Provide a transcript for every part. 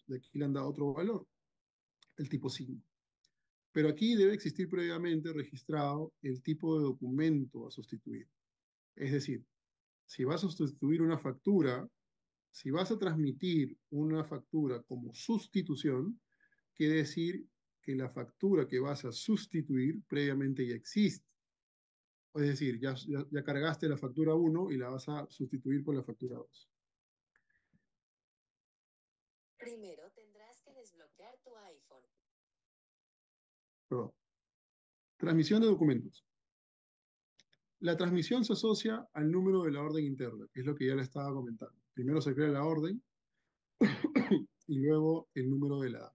de aquí le han dado otro valor, el tipo 5. Pero aquí debe existir previamente registrado el tipo de documento a sustituir. Es decir, si vas a sustituir una factura, si vas a transmitir una factura como sustitución, quiere decir que la factura que vas a sustituir previamente ya existe. Es decir, ya cargaste la factura uno y la vas a sustituir por la factura 2. Primero tendrás que desbloquear tu iPhone. Perdón. Transmisión de documentos. La transmisión se asocia al número de la orden interna, que es lo que ya le estaba comentando. Primero se crea la orden y luego el número de la DAM.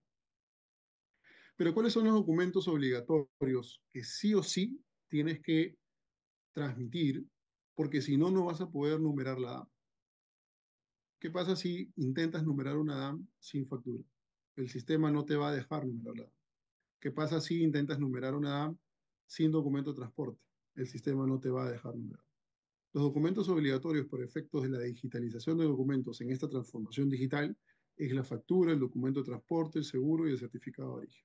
Pero ¿cuáles son los documentos obligatorios que sí o sí tienes que transmitir? Porque si no, no vas a poder numerar la DAM. ¿Qué pasa si intentas numerar una DAM sin factura? El sistema no te va a dejar numerar la DAM. ¿Qué pasa si intentas numerar una DAM sin documento de transporte? El sistema no te va a dejar numerar. Los documentos obligatorios por efectos de la digitalización de documentos en esta transformación digital es la factura, el documento de transporte, el seguro y el certificado de origen.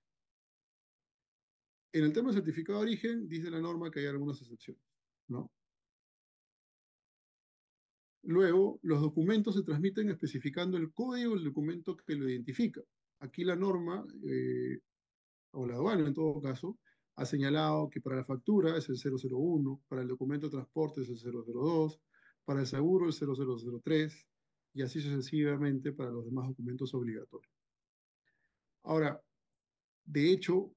En el tema del certificado de origen, dice la norma que hay algunas excepciones, ¿no? Luego, los documentos se transmiten especificando el código del documento que lo identifica. Aquí la norma, o la aduana en todo caso, ha señalado que para la factura es el 001, para el documento de transporte es el 002, para el seguro el 0003 y así sucesivamente para los demás documentos obligatorios. Ahora, de hecho,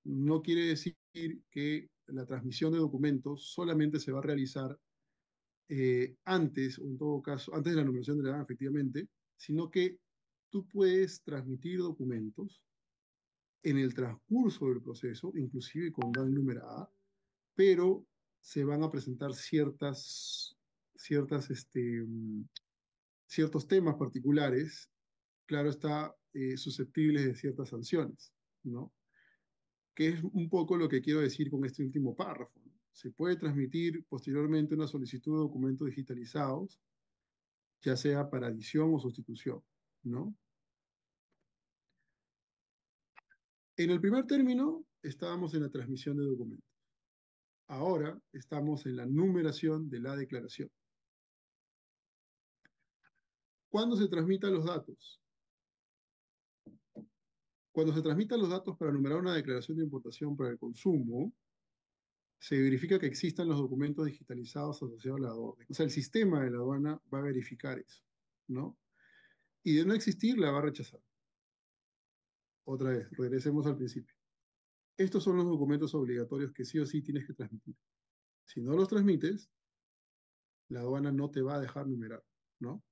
no quiere decir que la transmisión de documentos solamente se va a realizar antes, o en todo caso, antes de la numeración de la edad, efectivamente, sino que tú puedes transmitir documentos en el transcurso del proceso, inclusive con DAN numerada, pero se van a presentar ciertos temas particulares, claro está, susceptibles de ciertas sanciones, ¿no? Que es un poco lo que quiero decir con este último párrafo, ¿no? Se puede transmitir posteriormente una solicitud de documentos digitalizados, ya sea para adición o sustitución, ¿no? En el primer término estábamos en la transmisión de documentos. Ahora estamos en la numeración de la declaración. ¿Cuándo se transmitan los datos? Cuando se transmitan los datos para numerar una declaración de importación para el consumo, se verifica que existan los documentos digitalizados asociados a la orden. O sea, el sistema de la aduana va a verificar eso, ¿no? Y de no existir, la va a rechazar. Otra vez, regresemos al principio. Estos son los documentos obligatorios que sí o sí tienes que transmitir. Si no los transmites, la aduana no te va a dejar numerar, ¿no?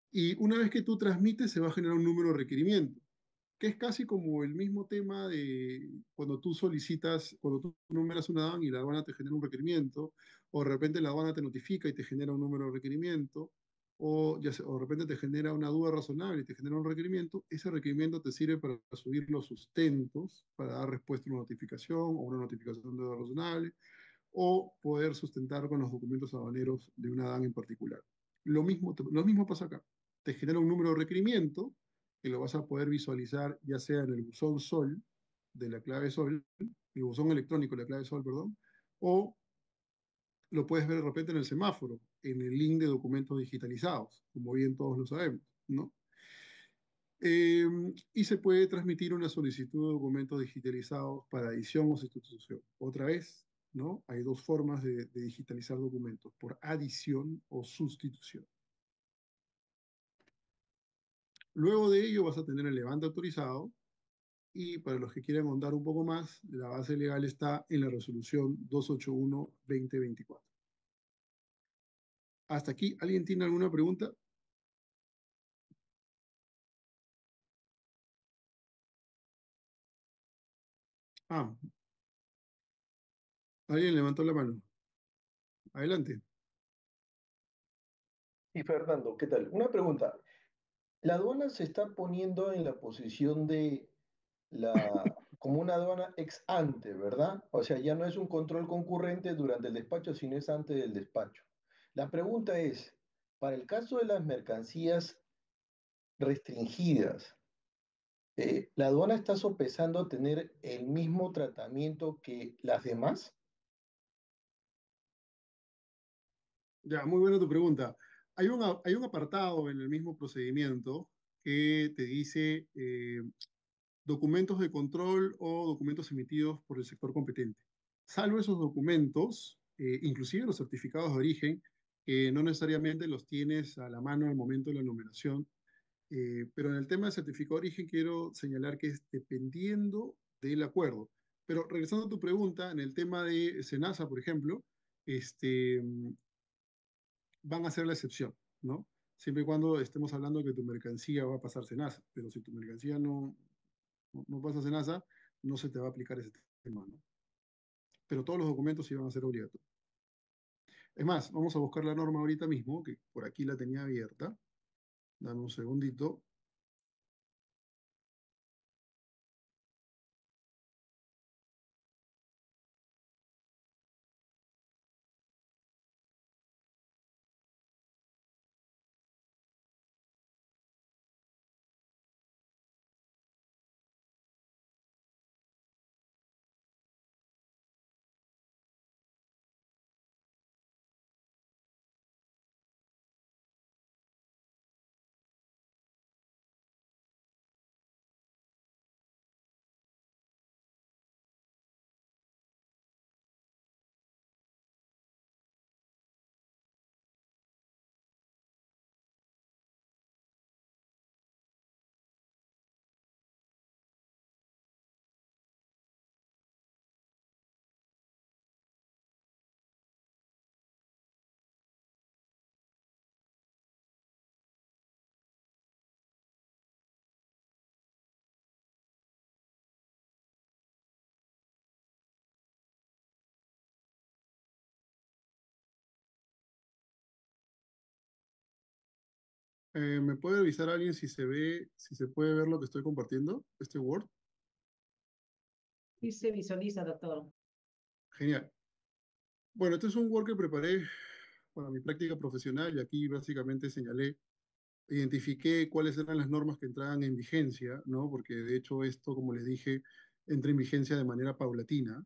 Y una vez que tú transmites, se va a generar un número de requerimiento, que es casi como el mismo tema de cuando tú solicitas, cuando tú numeras una aduana y la aduana te genera un requerimiento, o de repente la aduana te notifica y te genera un número de requerimiento, o de repente te genera una duda razonable y te genera un requerimiento, ese requerimiento te sirve para subir los sustentos, para dar respuesta a una notificación o una notificación de duda razonable, o poder sustentar con los documentos aduaneros de una DAN en particular. Lo mismo pasa acá. Te genera un número de requerimiento que lo vas a poder visualizar ya sea en el buzón SOL de la clave SOL, el buzón electrónico de la clave SOL, perdón, o lo puedes ver de repente en el semáforo, en el link de documentos digitalizados, como bien todos lo sabemos, ¿no? Eh, y se puede transmitir una solicitud de documentos digitalizados para edición o sustitución. Otra vez, ¿no? Hay dos formas de digitalizar documentos, por adición o sustitución. Luego de ello vas a tener el levante autorizado y para los que quieran ahondar un poco más, la base legal está en la resolución 281-2024. Hasta aquí, ¿alguien tiene alguna pregunta? Ah, alguien levantó la mano. Adelante. Y Fernando, ¿qué tal? Una pregunta. La aduana se está poniendo en la posición de como una aduana ex ante, ¿verdad? O sea, ya no es un control concurrente durante el despacho, sino es antes del despacho. La pregunta es, para el caso de las mercancías restringidas. ¿La aduana está sopesando tener el mismo tratamiento que las demás? Ya, muy buena tu pregunta. Hay un apartado en el mismo procedimiento que te dice documentos de control o documentos emitidos por el sector competente. Salvo esos documentos, inclusive los certificados de origen, que no necesariamente los tienes a la mano en el momento de la numeración, pero en el tema de certificado de origen quiero señalar que es dependiendo del acuerdo. Pero regresando a tu pregunta, en el tema de SENASA, por ejemplo, este, van a ser la excepción, ¿no? Siempre y cuando estemos hablando de que tu mercancía va a pasar SENASA, pero si tu mercancía no pasa SENASA, no se te va a aplicar ese tema, ¿no? Pero todos los documentos sí van a ser obligatorios. Es más, vamos a buscar la norma ahorita mismo, que por aquí la tenía abierta. Dame un segundito. ¿Me puede avisar alguien si se ve, si se puede ver lo que estoy compartiendo, este Word? Sí se visualiza, doctor. Genial. Bueno, este es un Word que preparé para mi práctica profesional y aquí básicamente señalé, identifiqué cuáles eran las normas que entraban en vigencia, ¿no? Porque de hecho esto, como les dije, entra en vigencia de manera paulatina,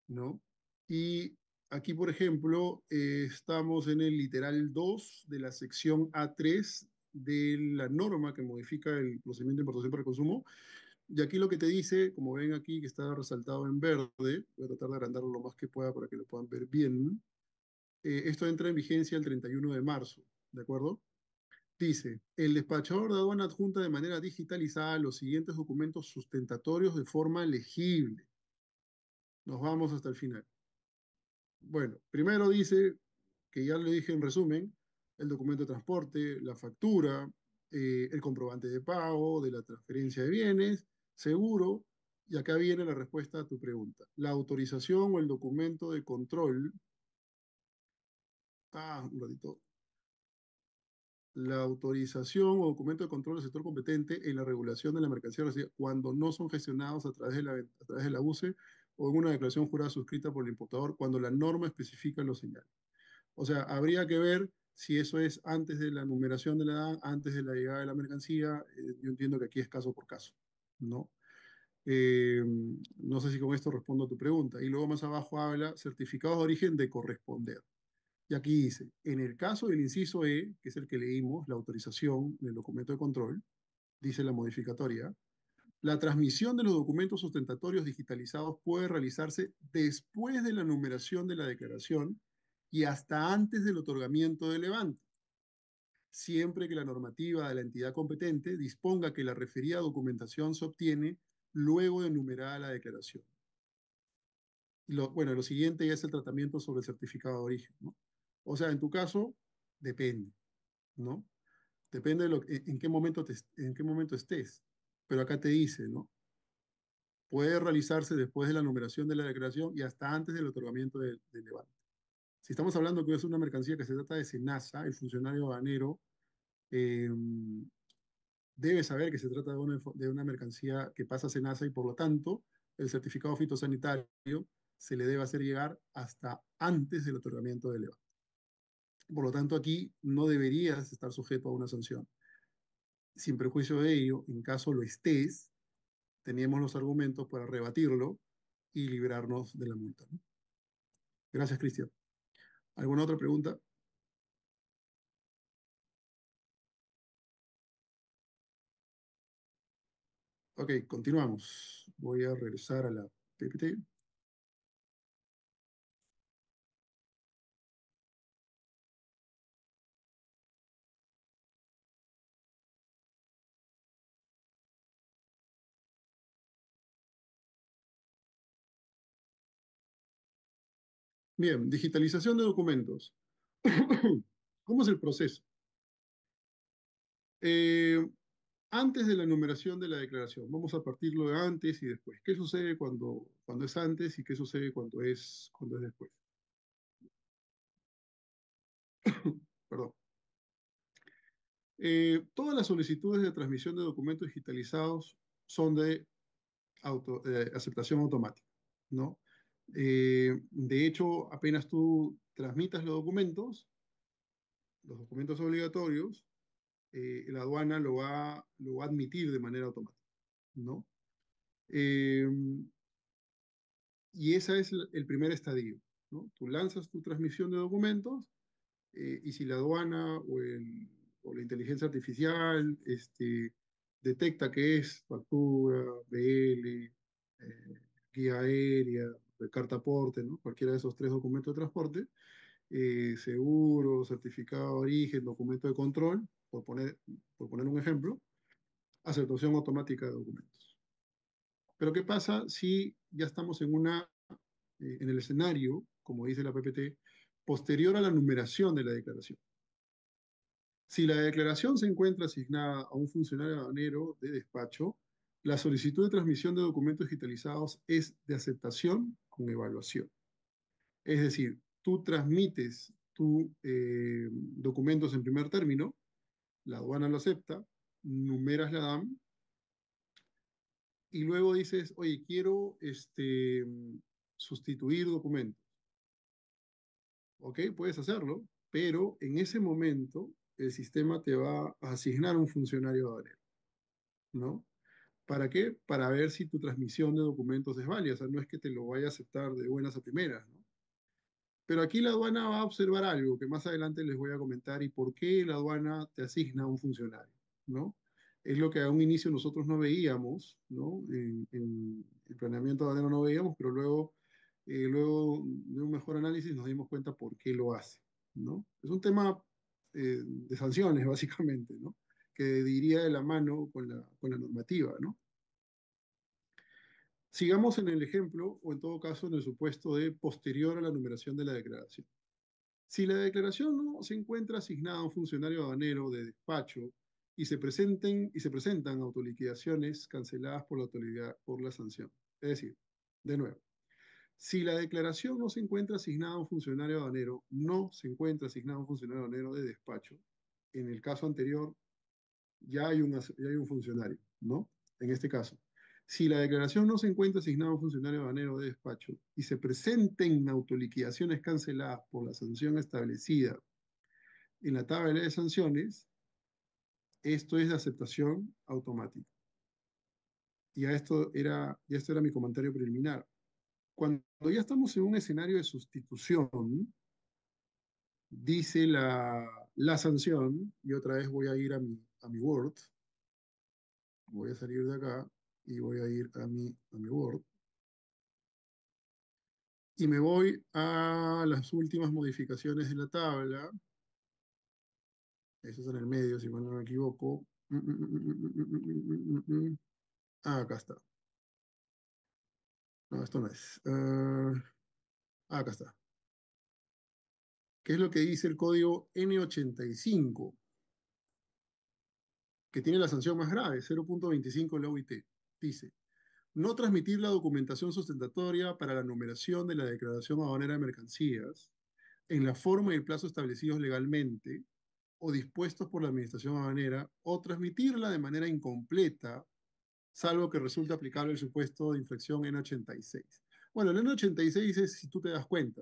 ¿no? Y aquí, por ejemplo, estamos en el literal 2 de la sección A3 de la norma que modifica el procedimiento de importación para el consumo. Y aquí lo que te dice, como ven aquí que está resaltado en verde, voy a tratar de agrandarlo lo más que pueda para que lo puedan ver bien. Esto entra en vigencia el 31 de marzo, ¿de acuerdo? Dice, el despachador de aduana adjunta de manera digitalizada los siguientes documentos sustentatorios de forma legible. Nos vamos hasta el final. Bueno, primero dice, que ya le dije en resumen, el documento de transporte, la factura, el comprobante de pago, de la transferencia de bienes, seguro, y acá viene la respuesta a tu pregunta. La autorización o el documento de control, un ratito, la autorización o documento de control del sector competente en la regulación de la mercancía recibida cuando no son gestionados a través de la UCE o en una declaración jurada suscrita por el importador cuando la norma especifica lo señala. O sea, habría que ver si eso es antes de la numeración de la edad, antes de la llegada de la mercancía. Yo entiendo que aquí es caso por caso, ¿no? No sé si con esto respondo a tu pregunta. Y luego más abajo habla certificados de origen de corresponder. Y aquí dice, en el caso del inciso E, que es el que leímos, la autorización del documento de control, dice la modificatoria, la transmisión de los documentos sustentatorios digitalizados puede realizarse después de la numeración de la declaración y hasta antes del otorgamiento del levante, siempre que la normativa de la entidad competente disponga que la referida documentación se obtiene luego de numerada la declaración. Bueno, lo siguiente ya es el tratamiento sobre el certificado de origen, ¿no? O sea, en tu caso, depende, ¿no? Depende de en qué momento en qué momento estés. Pero acá te dice, ¿no? Puede realizarse después de la numeración de la declaración y hasta antes del otorgamiento del levante. Si estamos hablando que es una mercancía que se trata de SENASA, el funcionario aduanero eh, debe saber que se trata de una mercancía que pasa a SENASA y por lo tanto el certificado fitosanitario se le debe hacer llegar hasta antes del otorgamiento del levante. Por lo tanto, aquí no deberías estar sujeto a una sanción. sin perjuicio de ello, en caso lo estés, teníamos los argumentos para rebatirlo y librarnos de la multa, ¿no? Gracias, Cristian. ¿Alguna otra pregunta? Ok, continuamos. Voy a regresar a la PPT. Bien, digitalización de documentos. ¿Cómo es el proceso? Eh, Antes de la numeración de la declaración, vamos a partirlo de antes y después. ¿Qué sucede cuando es antes y qué sucede cuando es después? Perdón. Todas las solicitudes de transmisión de documentos digitalizados son de aceptación automática, ¿no? De hecho, apenas tú transmitas los documentos obligatorios, la aduana lo va a admitir de manera automática, ¿no? Eh, y ese es el primer estadio, ¿no? Tú lanzas tu transmisión de documentos y si la aduana o la inteligencia artificial detecta que es factura, BL, guía aérea, carta aporte, ¿no? Cualquiera de esos tres documentos de transporte, seguro, certificado de origen, documento de control, por poner un ejemplo, aceptación automática de documentos. Pero ¿qué pasa si ya estamos en el escenario, como dice la PPT, posterior a la numeración de la declaración? Si la declaración se encuentra asignada a un funcionario aduanero de despacho, la solicitud de transmisión de documentos digitalizados es de aceptación con evaluación. Es decir, tú transmites tus documentos en primer término, la aduana lo acepta, numeras la DAM y luego dices, oye, quiero sustituir documentos. Ok, puedes hacerlo, pero en ese momento el sistema te va a asignar un funcionario aduanero, ¿no? ¿Para qué? Para ver si tu transmisión de documentos es válida, o sea, no es que te lo vaya a aceptar de buenas a primeras, ¿no? Pero aquí la aduana va a observar algo que más adelante les voy a comentar y por qué la aduana te asigna a un funcionario, ¿no? Es lo que a un inicio nosotros no veíamos, ¿no? En el planeamiento aduanero no veíamos, pero luego de un mejor análisis nos dimos cuenta por qué lo hace, ¿no? Es un tema de sanciones, básicamente, ¿no? Que iría de la mano con la normativa, ¿no? Sigamos en el ejemplo, o en todo caso en el supuesto de posterior a la numeración de la declaración. Si la declaración no se encuentra asignada a un funcionario aduanero de despacho y se presentan autoliquidaciones canceladas por la autoridad por la sanción. Es decir, de nuevo, si la declaración no se encuentra asignada a un funcionario aduanero, no se encuentra asignada a un funcionario aduanero de despacho. En el caso anterior, ya hay un funcionario, ¿no? En este caso, si la declaración no se encuentra asignada a un funcionario aduanero de despacho y se presenten autoliquidaciones canceladas por la sanción establecida en la tabla de sanciones, esto es de aceptación automática. Y esto era mi comentario preliminar. Cuando ya estamos en un escenario de sustitución, dice la sanción, y otra vez voy a ir a mi Word, voy a salir de acá y voy a ir a mi Word, y me voy a las últimas modificaciones de la tabla. Eso es en el medio, si mal no me equivoco. Acá está. No, esto no es. Acá está. ¿Qué es lo que dice el código N85? Que tiene la sanción más grave, 0.25 de la OIT. Dice, no transmitir la documentación sustentatoria para la numeración de la declaración aduanera de mercancías en la forma y el plazo establecidos legalmente o dispuestos por la Administración Aduanera, o transmitirla de manera incompleta, salvo que resulte aplicable el supuesto de infracción N86. Bueno, el N86 es si tú te das cuenta,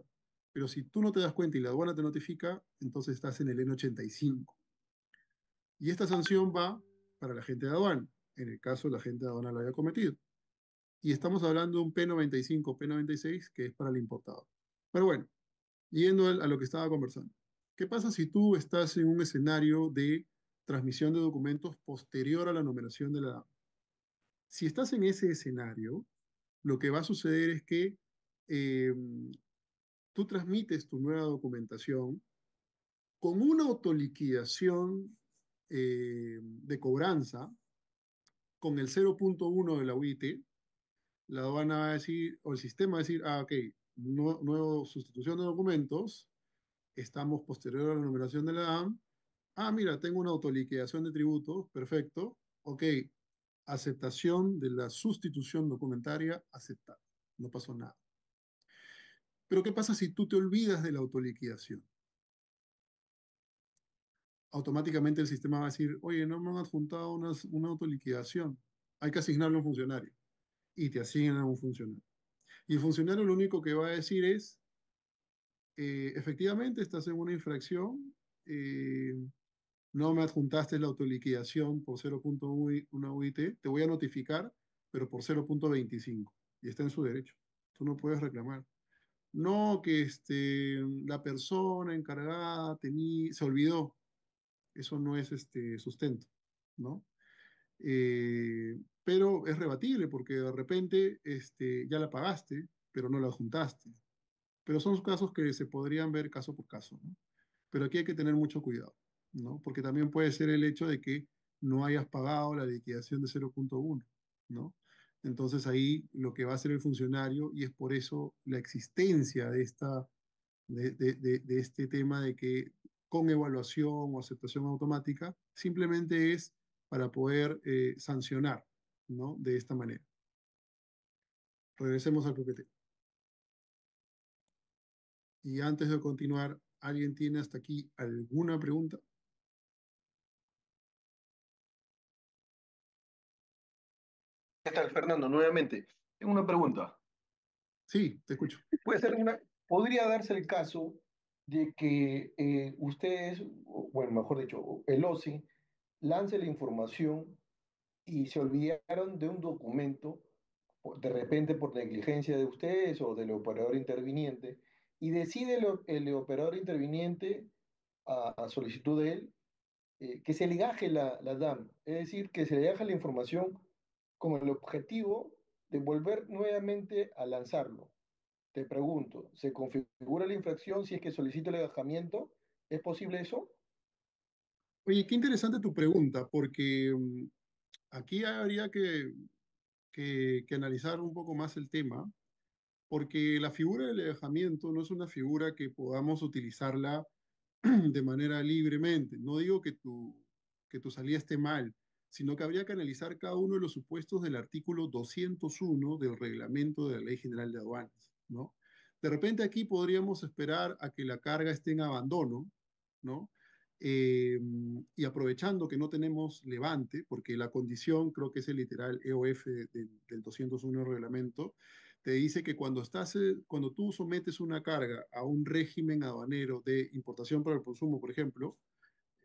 pero si tú no te das cuenta y la aduana te notifica, entonces estás en el N85. Y esta sanción va para la gente de aduana, en el caso la gente de aduana lo haya cometido. Y estamos hablando de un P95, P96, que es para el importador. Pero bueno, yendo a lo que estaba conversando. ¿Qué pasa si tú estás en un escenario de transmisión de documentos posterior a la numeración de la DAM? Si estás en ese escenario, lo que va a suceder es que eh, tú transmites tu nueva documentación con una autoliquidación de cobranza con el 0.1 de la UIT. La aduana va a decir, o el sistema va a decir, ok, nuevo sustitución de documentos, estamos posterior a la numeración de la DAM. Mira, tengo una autoliquidación de tributos, perfecto. Ok, aceptación de la sustitución documentaria, aceptada. No pasó nada. Pero ¿qué pasa si tú te olvidas de la autoliquidación? Automáticamente el sistema va a decir, oye, no me han adjuntado una autoliquidación, hay que asignarle a un funcionario. Y te asignan a un funcionario. Y el funcionario lo único que va a decir es, efectivamente, estás en una infracción, eh, no me adjuntaste la autoliquidación por 0.1 UIT, te voy a notificar, pero por 0.25. Y está en su derecho. Tú no puedes reclamar. No que la persona encargada se olvidó. Eso no es sustento, ¿no? Pero es rebatible porque de repente ya la pagaste, pero no la adjuntaste. Pero son casos que se podrían ver caso por caso, ¿no? Pero aquí hay que tener mucho cuidado, ¿no? Porque también puede ser el hecho de que no hayas pagado la liquidación de 0.1, ¿no? Entonces ahí lo que va a hacer el funcionario, y es por eso la existencia de este tema de que con evaluación o aceptación automática, simplemente es para poder sancionar, ¿no? De esta manera. Regresemos al PPT. Y antes de continuar, ¿alguien tiene hasta aquí alguna pregunta? ¿Qué tal, Fernando? Nuevamente, tengo una pregunta. Sí, te escucho. ¿Podría darse el caso de que ustedes, bueno, mejor dicho, el OSI, lance la información y se olvidaron de un documento, de repente por negligencia de ustedes o del operador interviniente, y decide el operador interviniente, a solicitud de él, que se le gaje la DAM, es decir, que se le gaje la información con el objetivo de volver nuevamente a lanzarlo? Te pregunto, ¿se configura la infracción si es que solicito el agajamiento? ¿Es posible eso? Oye, qué interesante tu pregunta, porque aquí habría que analizar un poco más el tema, porque la figura del alejamiento no es una figura que podamos utilizarla de manera libremente. No digo que tu salida esté mal, sino que habría que analizar cada uno de los supuestos del artículo 201 del reglamento de la Ley General de Aduanas, ¿no? De repente aquí podríamos esperar a que la carga esté en abandono, ¿no? Y aprovechando que no tenemos levante, porque la condición, creo que es el literal EOF del 201 del reglamento, te dice que cuando tú sometes una carga a un régimen aduanero de importación para el consumo, por ejemplo,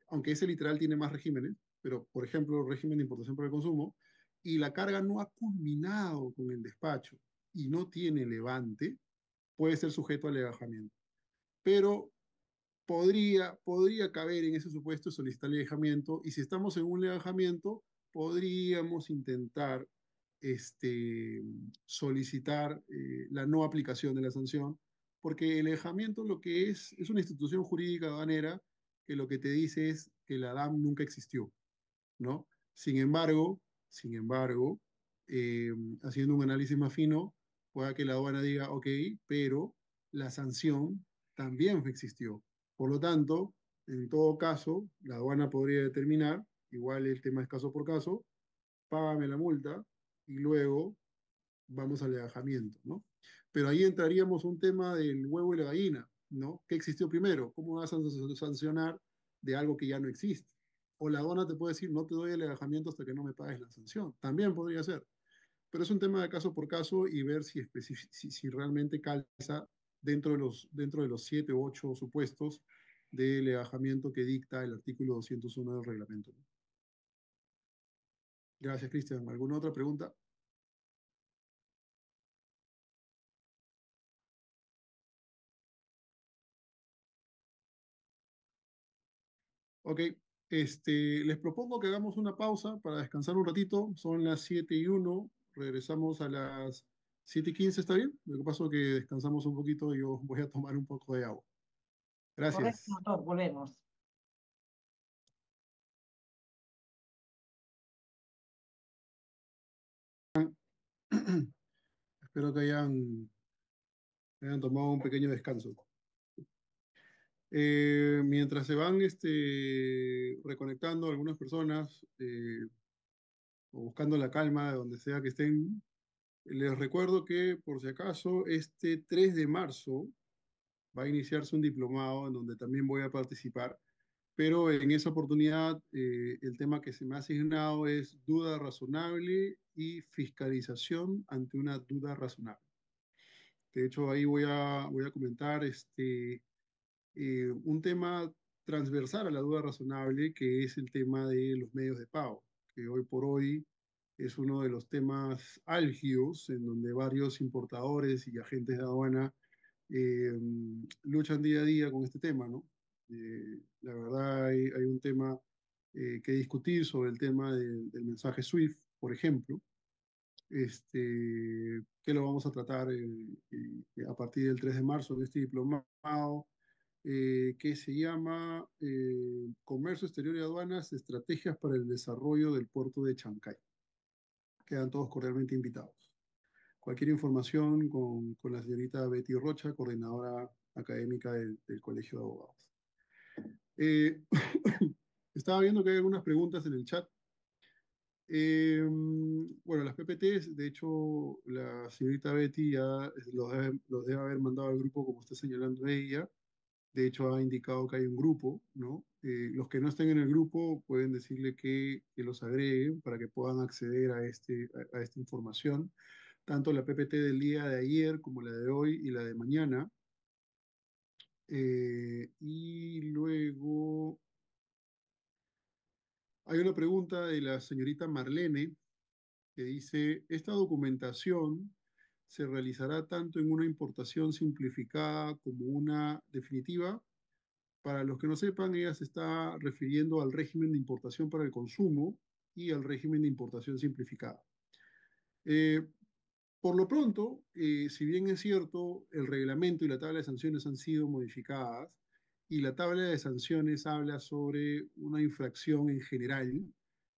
aunque ese literal tiene más regímenes, pero por ejemplo, el régimen de importación para el consumo, y la carga no ha culminado con el despacho y no tiene levante, puede ser sujeto al legajamiento. Pero podría caber en ese supuesto solicitar alejamiento, y si estamos en un alejamiento, podríamos intentar este, solicitar la no aplicación de la sanción, porque el alejamiento lo que es una institución jurídica aduanera que lo que te dice es que la DAM nunca existió, ¿no? Sin embargo, eh, haciendo un análisis más fino, pueda que la aduana diga, ok, pero la sanción también existió. Por lo tanto, en todo caso, la aduana podría determinar, igual el tema es caso por caso, págame la multa y luego vamos al alejamiento, ¿no? Pero ahí entraríamos un tema del huevo y la gallina, ¿no? ¿Qué existió primero? ¿Cómo vas a sancionar de algo que ya no existe? O la aduana te puede decir, no te doy el alejamiento hasta que no me pagues la sanción. También podría ser. Pero es un tema de caso por caso y ver si realmente calza dentro de los 7 u 8 supuestos de alejamiento que dicta el artículo 201 del reglamento, ¿no? Gracias, Cristian. ¿Alguna otra pregunta? Ok, les propongo que hagamos una pausa para descansar un ratito. Son las 7:01. Regresamos a las 7:15, ¿está bien? Lo que pasa es que descansamos un poquito y yo voy a tomar un poco de agua. Correcto, Gracias. doctor, volvemos. Espero que hayan tomado un pequeño descanso. Mientras se van reconectando algunas personas o buscando la calma de donde sea que estén, les recuerdo que por si acaso este 3 de marzo va a iniciarse un diplomado en donde también voy a participar, pero en esa oportunidad el tema que se me ha asignado es duda razonable y fiscalización ante una duda razonable. De hecho, ahí voy a comentar un tema transversal a la duda razonable, que es el tema de los medios de pago, que hoy por hoy es uno de los temas álgidos en donde varios importadores y agentes de aduana eh, luchan día a día con este tema, ¿no? La verdad hay un tema que discutir sobre el tema del mensaje SWIFT, por ejemplo, que lo vamos a tratar a partir del 3 de marzo en este diplomado, que se llama Comercio Exterior y Aduanas, Estrategias para el Desarrollo del Puerto de Chancay. Quedan todos cordialmente invitados. Cualquier información con la señorita Betty Rocha, coordinadora académica del Colegio de Abogados. Eh, Estaba viendo que hay algunas preguntas en el chat. Bueno, las PPTs, de hecho, la señorita Betty ya los debe haber mandado al grupo como está señalando ella. De hecho, ha indicado que hay un grupo, ¿no? Los que no estén en el grupo pueden decirle que los agreguen para que puedan acceder a esta información. Tanto la PPT del día de ayer como la de hoy y la de mañana. Y luego hay una pregunta de la señorita Marlene que dice, ¿esta documentación se realizará tanto en una importación simplificada como una definitiva? Para los que no sepan, ella se está refiriendo al régimen de importación para el consumo y al régimen de importación simplificada. Eh, por lo pronto, si bien es cierto, el reglamento y la tabla de sanciones han sido modificadas y la tabla de sanciones habla sobre una infracción en general,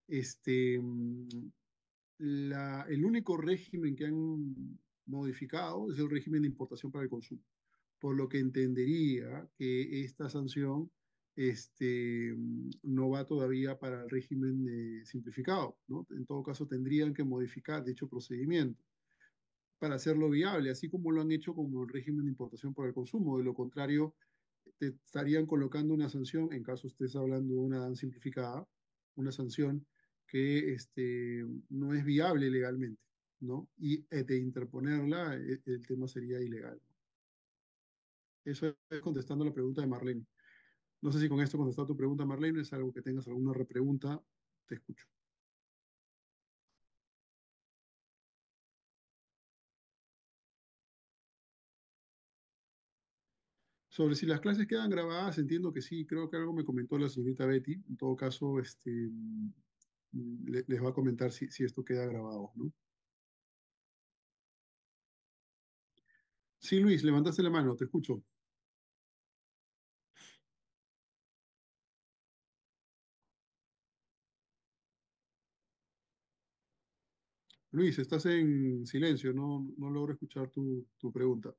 este, el único régimen que han modificado es el régimen de importación para el consumo, por lo que entendería que esta sanción no va todavía para el régimen simplificado, ¿no? En todo caso, tendrían que modificar dicho procedimiento para hacerlo viable, así como lo han hecho con el régimen de importación para el consumo. De lo contrario, te estarían colocando una sanción, en caso estés hablando de una DAN simplificada, una sanción que no es viable legalmente, ¿no? Y de interponerla, el tema sería ilegal. Eso es contestando la pregunta de Marlene. No sé si con esto contestado tu pregunta, Marlene, es algo que tengas alguna repregunta, te escucho. Sobre si las clases quedan grabadas, entiendo que sí, creo que algo me comentó la señorita Betty. En todo caso, les va a comentar si esto queda grabado, ¿no? Sí, Luis, levantaste la mano, te escucho. Luis, estás en silencio, no logro escuchar tu pregunta.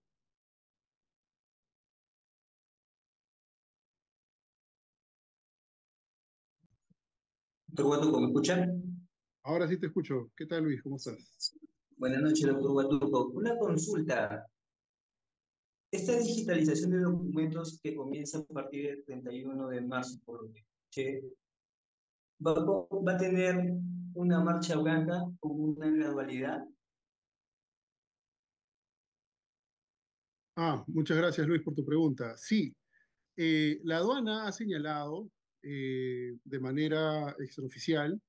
Doctor Huatuco, ¿me escuchan? Ahora sí te escucho. ¿Qué tal, Luis? ¿Cómo estás? Buenas noches, doctor Huatuco. Una consulta. Esta digitalización de documentos que comienza a partir del 31 de marzo, por lo que escuché, ¿va a tener una marcha blanca con una gradualidad? Muchas gracias, Luis, por tu pregunta. Sí, la aduana ha señalado de manera extraoficial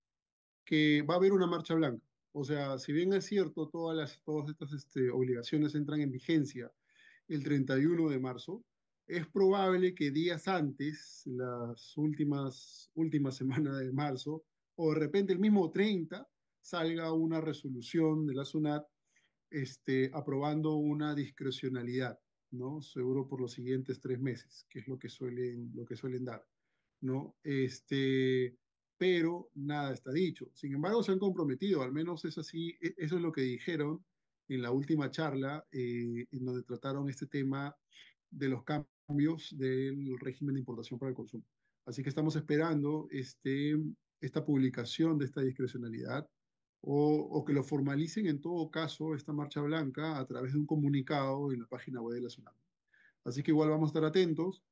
que va a haber una marcha blanca. O sea, si bien es cierto, todas estas obligaciones entran en vigencia el 31 de marzo, es probable que días antes, las últimas semanas de marzo, o de repente el mismo 30, salga una resolución de la SUNAT aprobando una discrecionalidad, ¿no? Seguro por los siguientes 3 meses, que es lo que suelen dar, ¿no? Pero nada está dicho. Sin embargo, se han comprometido, al menos es así, eso es lo que dijeron en la última charla, en donde trataron este tema de los cambios del régimen de importación para el consumo. Así que estamos esperando esta publicación de esta discrecionalidad o que lo formalicen en todo caso esta marcha blanca a través de un comunicado en la página web de la SUNAT. Así que igual vamos a estar atentos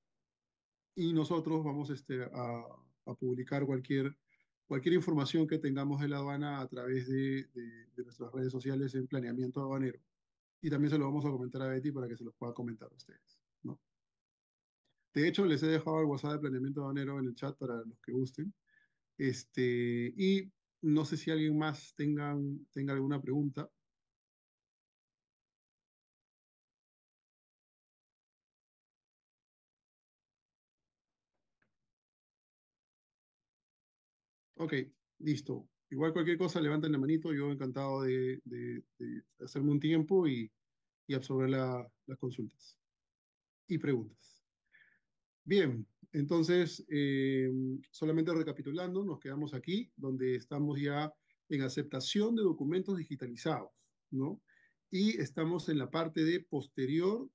y nosotros vamos a publicar cualquier información que tengamos de la aduana a través de nuestras redes sociales en Planeamiento Aduanero. Y también se lo vamos a comentar a Betty para que se los pueda comentar a ustedes, ¿no? De hecho, les he dejado el WhatsApp de Planeamiento Aduanero en el chat para los que gusten. Y no sé si alguien más tenga alguna pregunta. Ok, listo. Igual cualquier cosa, levanten la manito. Yo encantado de hacerme un tiempo y absorber las consultas y preguntas. Bien, entonces, solamente recapitulando, nos quedamos aquí, donde estamos ya en aceptación de documentos digitalizados, ¿no? Y estamos en la parte de posterior,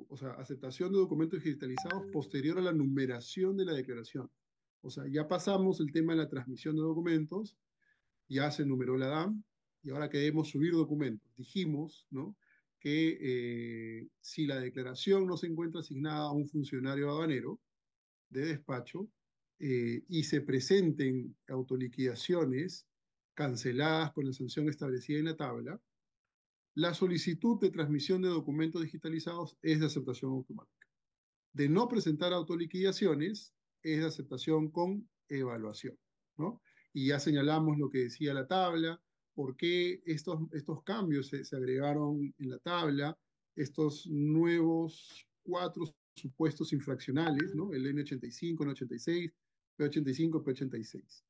o sea, aceptación de documentos digitalizados posterior a la numeración de la declaración. O sea, ya pasamos el tema de la transmisión de documentos, ya se numeró la DAM y ahora queremos subir documentos. Dijimos, ¿no?, que si la declaración no se encuentra asignada a un funcionario aduanero de despacho y se presenten autoliquidaciones canceladas con la sanción establecida en la tabla, la solicitud de transmisión de documentos digitalizados es de aceptación automática. De no presentar autoliquidaciones es de aceptación con evaluación, ¿no? Y ya señalamos lo que decía la tabla, por qué estos cambios se agregaron en la tabla, estos nuevos 4 supuestos infraccionales, ¿no? El N85, N86, P85, P86.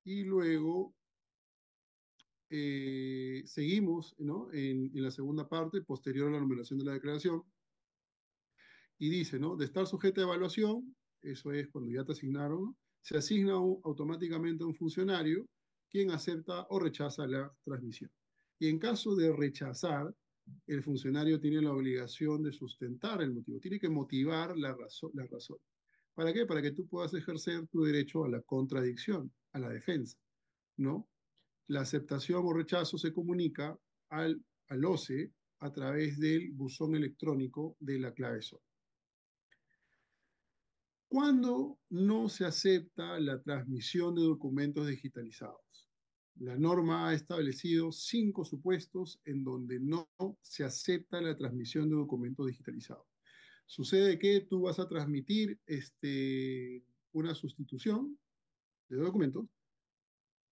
Y luego seguimos, ¿no?, en la segunda parte, posterior a la numeración de la declaración, y dice, ¿no?, de estar sujeta a evaluación, eso es cuando ya te asignaron, ¿no?, se asigna automáticamente a un funcionario quien acepta o rechaza la transmisión. Y en caso de rechazar, el funcionario tiene la obligación de sustentar el motivo, tiene que motivar la razón. ¿Para qué? Para que tú puedas ejercer tu derecho a la contradicción, a la defensa, ¿no? La aceptación o rechazo se comunica al OCE a través del buzón electrónico de la clave SOL. ¿Cuándo no se acepta la transmisión de documentos digitalizados? La norma ha establecido 5 supuestos en donde no se acepta la transmisión de documentos digitalizados. Sucede que tú vas a transmitir una sustitución de documentos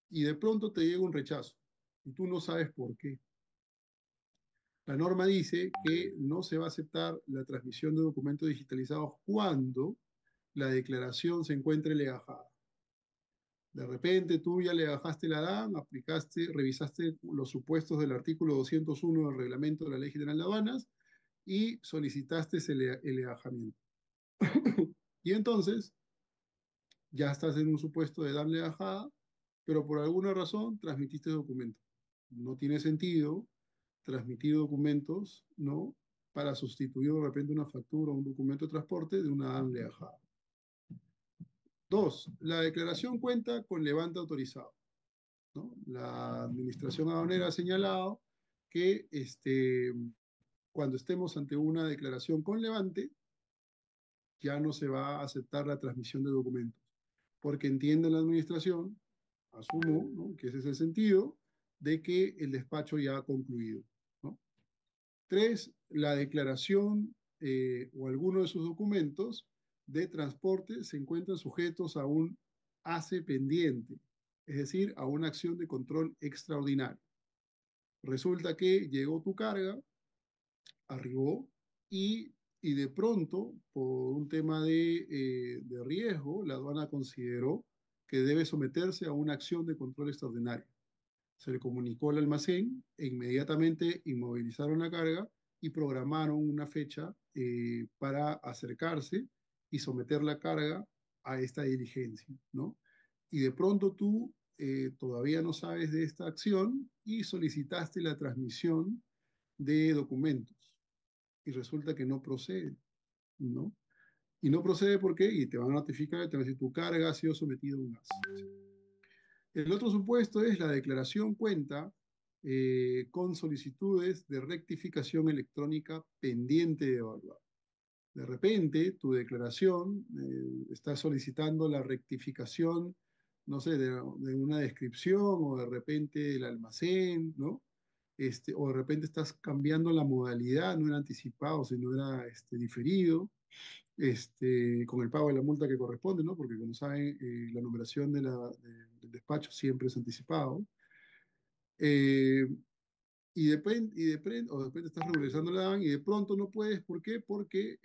y de pronto te llega un rechazo y tú no sabes por qué. La norma dice que no se va a aceptar la transmisión de documentos digitalizados cuando la declaración se encuentre legajada. De repente tú ya legajaste la DAN, revisaste los supuestos del artículo 201 del reglamento de la Ley General de Aduanas y solicitaste el legajamiento. Y entonces ya estás en un supuesto de DAN legajada, pero por alguna razón transmitiste documentos. No tiene sentido transmitir documentos, ¿no?, para sustituir de repente una factura o un documento de transporte de una DAN legajada. 2, la declaración cuenta con levante autorizado, ¿no? La administración aduanera ha señalado que cuando estemos ante una declaración con levante, ya no se va a aceptar la transmisión de documentos, porque entiende la administración, asumo, ¿no?, que ese es el sentido, de que el despacho ya ha concluido, ¿no? 3, la declaración o alguno de sus documentos de transporte se encuentran sujetos a un ACE pendiente, es decir, a una acción de control extraordinario. Resulta que llegó tu carga, arribó y de pronto, por un tema de riesgo, la aduana consideró que debe someterse a una acción de control extraordinario. Se le comunicó al almacén e inmediatamente inmovilizaron la carga y programaron una fecha para acercarse y someter la carga a esta diligencia, ¿no? Y de pronto tú todavía no sabes de esta acción y solicitaste la transmisión de documentos y resulta que no procede, ¿no? Y no procede ¿por qué? Y te van a notificar, te van a decir tu carga ha sido sometida a un ACE. El otro supuesto es la declaración cuenta con solicitudes de rectificación electrónica pendiente de evaluar. De repente, tu declaración está solicitando la rectificación, no sé, de una descripción o de repente el almacén, ¿no? O de repente estás cambiando la modalidad, no era anticipado, sino era diferido, con el pago de la multa que corresponde, ¿no? Porque como saben, la numeración del despacho siempre es anticipado. Eh, o de repente estás regularizando la DAN y de pronto no puedes, ¿por qué? Porque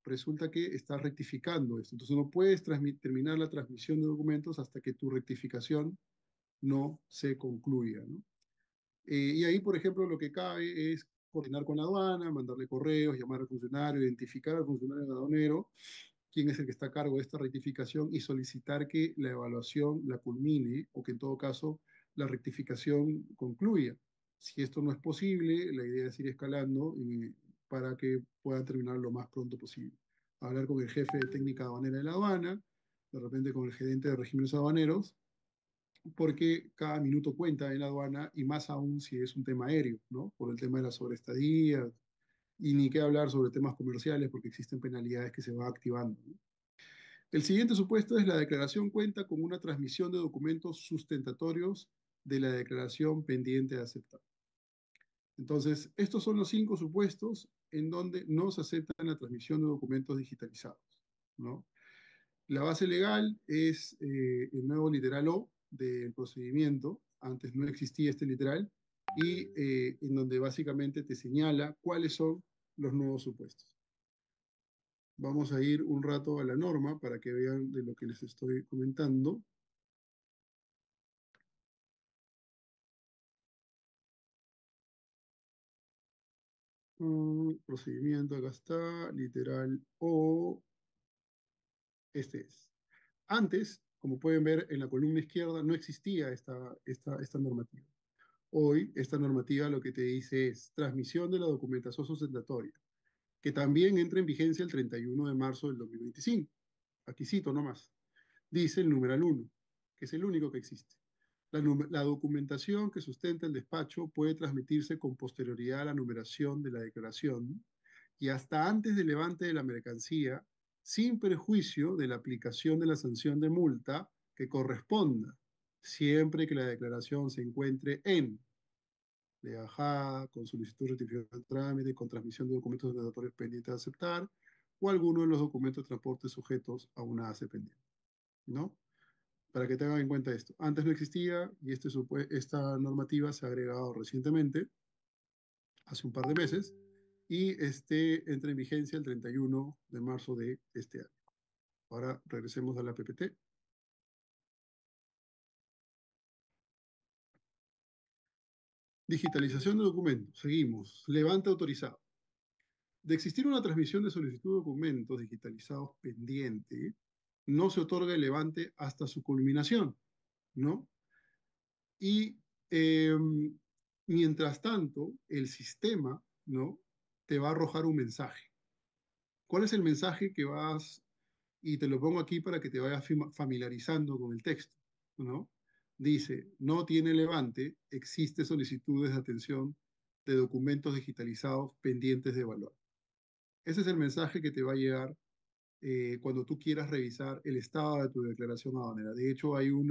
resulta que estás rectificando esto. Entonces no puedes terminar la transmisión de documentos hasta que tu rectificación no se concluya, ¿no? Y ahí, por ejemplo, lo que cabe es coordinar con la aduana, mandarle correos, llamar al funcionario, identificar al funcionario aduanero, quién es el que está a cargo de esta rectificación y solicitar que la evaluación la culmine o que en todo caso la rectificación concluya. Si esto no es posible, la idea es ir escalando para que puedan terminar lo más pronto posible. Hablar con el jefe de técnica aduanera de la aduana, de repente con el gerente de regímenes aduaneros, porque cada minuto cuenta en la aduana y más aún si es un tema aéreo, ¿no? Por el tema de la sobreestadía y ni qué hablar sobre temas comerciales porque existen penalidades que se van activando, ¿no? El siguiente supuesto es la declaración cuenta con una transmisión de documentos sustentatorios de la declaración pendiente de aceptar. Entonces, estos son los 5 supuestos en donde no se acepta la transmisión de documentos digitalizados, ¿no? La base legal es el nuevo literal O del procedimiento. Antes no existía este literal y en donde básicamente te señala cuáles son los nuevos supuestos. Vamos a ir un rato a la norma para que vean de lo que les estoy comentando. Procedimiento, acá está, literal O, este es. Antes, como pueden ver en la columna izquierda, no existía esta normativa. Hoy, esta normativa lo que te dice es transmisión de la documentación sustentatoria, que también entra en vigencia el 31 de marzo del 2025. Aquí cito nomás. Dice el numeral 1, que es el único que existe. La documentación que sustenta el despacho puede transmitirse con posterioridad a la numeración de la declaración y hasta antes del levante de la mercancía, sin perjuicio de la aplicación de la sanción de multa que corresponda, siempre que la declaración se encuentre en de bajada, con solicitud de rectificación de trámite, con transmisión de documentos obligatorios pendientes de aceptar, o alguno de los documentos de transporte sujetos a una ACE pendiente, ¿no? Para que tengan en cuenta esto. Antes no existía y esta normativa se ha agregado recientemente, hace un par de meses, y entra en vigencia el 31 de marzo de este año. Ahora regresemos a la PPT. Digitalización de documentos. Seguimos. Levante autorizado. De existir una transmisión de solicitud de documentos digitalizados pendiente, no se otorga el levante hasta su culminación, ¿no? Y eh, mientras tanto, el sistema, ¿no? Te va a arrojar un mensaje. ¿Cuál es el mensaje que vas, y te lo pongo aquí para que te vayas familiarizando con el texto, ¿no? Dice, no tiene levante, existe solicitudes de atención de documentos digitalizados pendientes de evaluar. Ese es el mensaje que te va a llegar cuando tú quieras revisar el estado de tu declaración aduanera. De hecho, hay un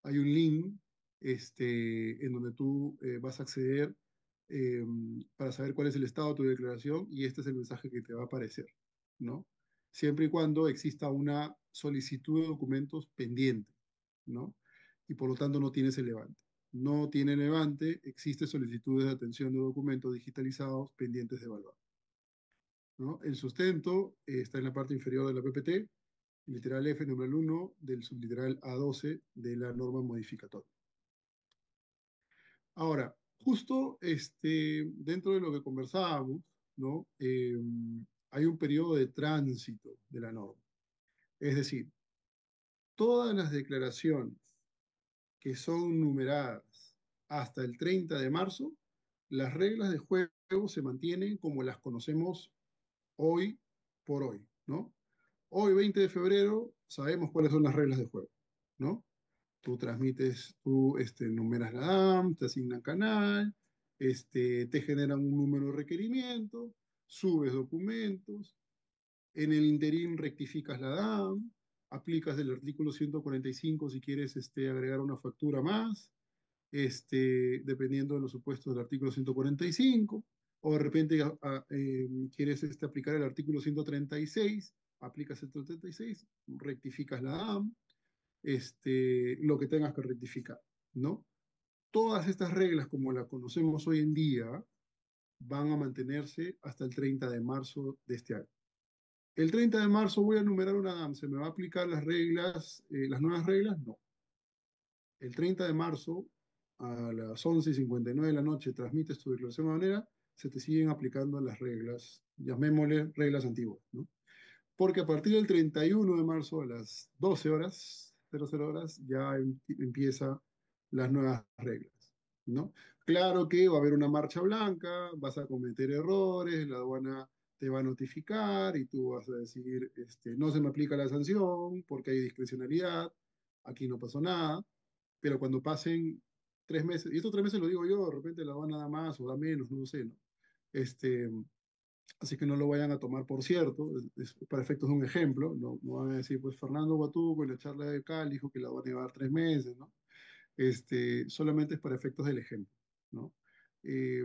link en donde tú vas a acceder para saber cuál es el estado de tu declaración y este es el mensaje que te va a aparecer, ¿no? siempre y cuando exista una solicitud de documentos pendiente, ¿no? Y por lo tanto no tiene ese levante. No tiene levante, existe solicitudes de atención de documentos digitalizados pendientes de evaluar, ¿no? El sustento está en la parte inferior de la PPT, literal F, numeral 1, del subliteral A12 de la norma modificatoria. Ahora, justo dentro de lo que conversábamos, ¿no? Hay un periodo de tránsito de la norma. Es decir, todas las declaraciones que son numeradas hasta el 30 de marzo, las reglas de juego se mantienen como las conocemos hoy por hoy, ¿no? Hoy, 20 de febrero, sabemos cuáles son las reglas de juego, ¿no? Tú transmites, tú numeras la DAM, te asignan canal, te generan un número de requerimiento, subes documentos, en el interín rectificas la DAM, aplicas el artículo 145 si quieres agregar una factura más, dependiendo de los supuestos del artículo 145, o de repente quieres aplicar el artículo 136, aplicas el 136, rectificas la DAM, lo que tengas que rectificar, ¿no? Todas estas reglas, como las conocemos hoy en día, van a mantenerse hasta el 30 de marzo de este año. El 30 de marzo voy a enumerar una DAM, ¿se me va a aplicar las reglas, las nuevas reglas? No. El 30 de marzo a las 11:59 de la noche transmites tu declaración aduanera, se te siguen aplicando las reglas, llamémosle reglas antiguas, ¿no? Porque a partir del 31 de marzo a las 12 horas, 00 horas, ya empieza las nuevas reglas, ¿no? Claro que va a haber una marcha blanca, vas a cometer errores, la aduana te va a notificar y tú vas a decir, no se me aplica la sanción porque hay discrecionalidad, aquí no pasó nada, pero cuando pasen 3 meses, y estos 3 meses lo digo yo, de repente la aduana da más o da menos, no lo sé, ¿no? Este, Así que no lo vayan a tomar por cierto, es para efectos de un ejemplo, no, no van a decir, pues Fernando Guatuco en la charla de Cal dijo que la van a llevar 3 meses, ¿no? Solamente es para efectos del ejemplo, ¿no? Eh,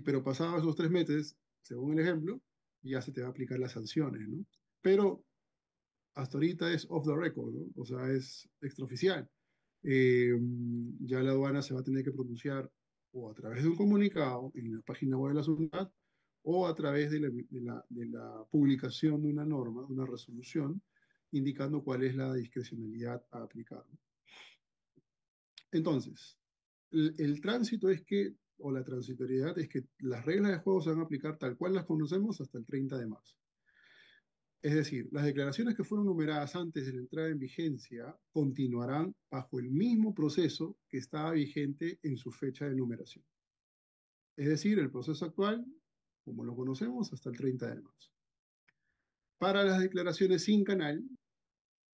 pero pasados esos 3 meses, según el ejemplo, ya se te va a aplicar las sanciones, ¿no? Pero hasta ahorita es off the record, ¿no? O sea, es extraoficial. Eh, ya la aduana se va a tener que pronunciar o a través de un comunicado en la página web de la SUNAT o a través de la publicación de una norma, de una resolución, indicando cuál es la discrecionalidad a aplicar, ¿no? Entonces, el tránsito es que, o la transitoriedad es que las reglas de juego se van a aplicar tal cual las conocemos hasta el 30 de marzo. Es decir, las declaraciones que fueron numeradas antes de la entrada en vigencia continuarán bajo el mismo proceso que estaba vigente en su fecha de numeración. Es decir, el proceso actual, como lo conocemos, hasta el 30 de marzo. Para las declaraciones sin canal,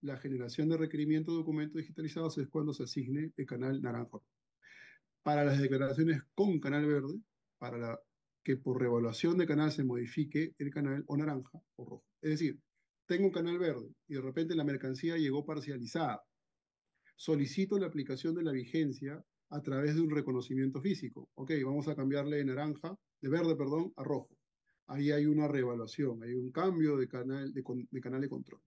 la generación de requerimiento de documentos digitalizados es cuando se asigne el canal naranja. Para las declaraciones con canal verde, que por revaluación de canal se modifique el canal o naranja o rojo. Es decir, tengo un canal verde y de repente la mercancía llegó parcializada. Solicito la aplicación de la vigencia a través de un reconocimiento físico. Ok, vamos a cambiarle de verde, perdón, a rojo. Ahí hay una reevaluación, hay un cambio de canal de control.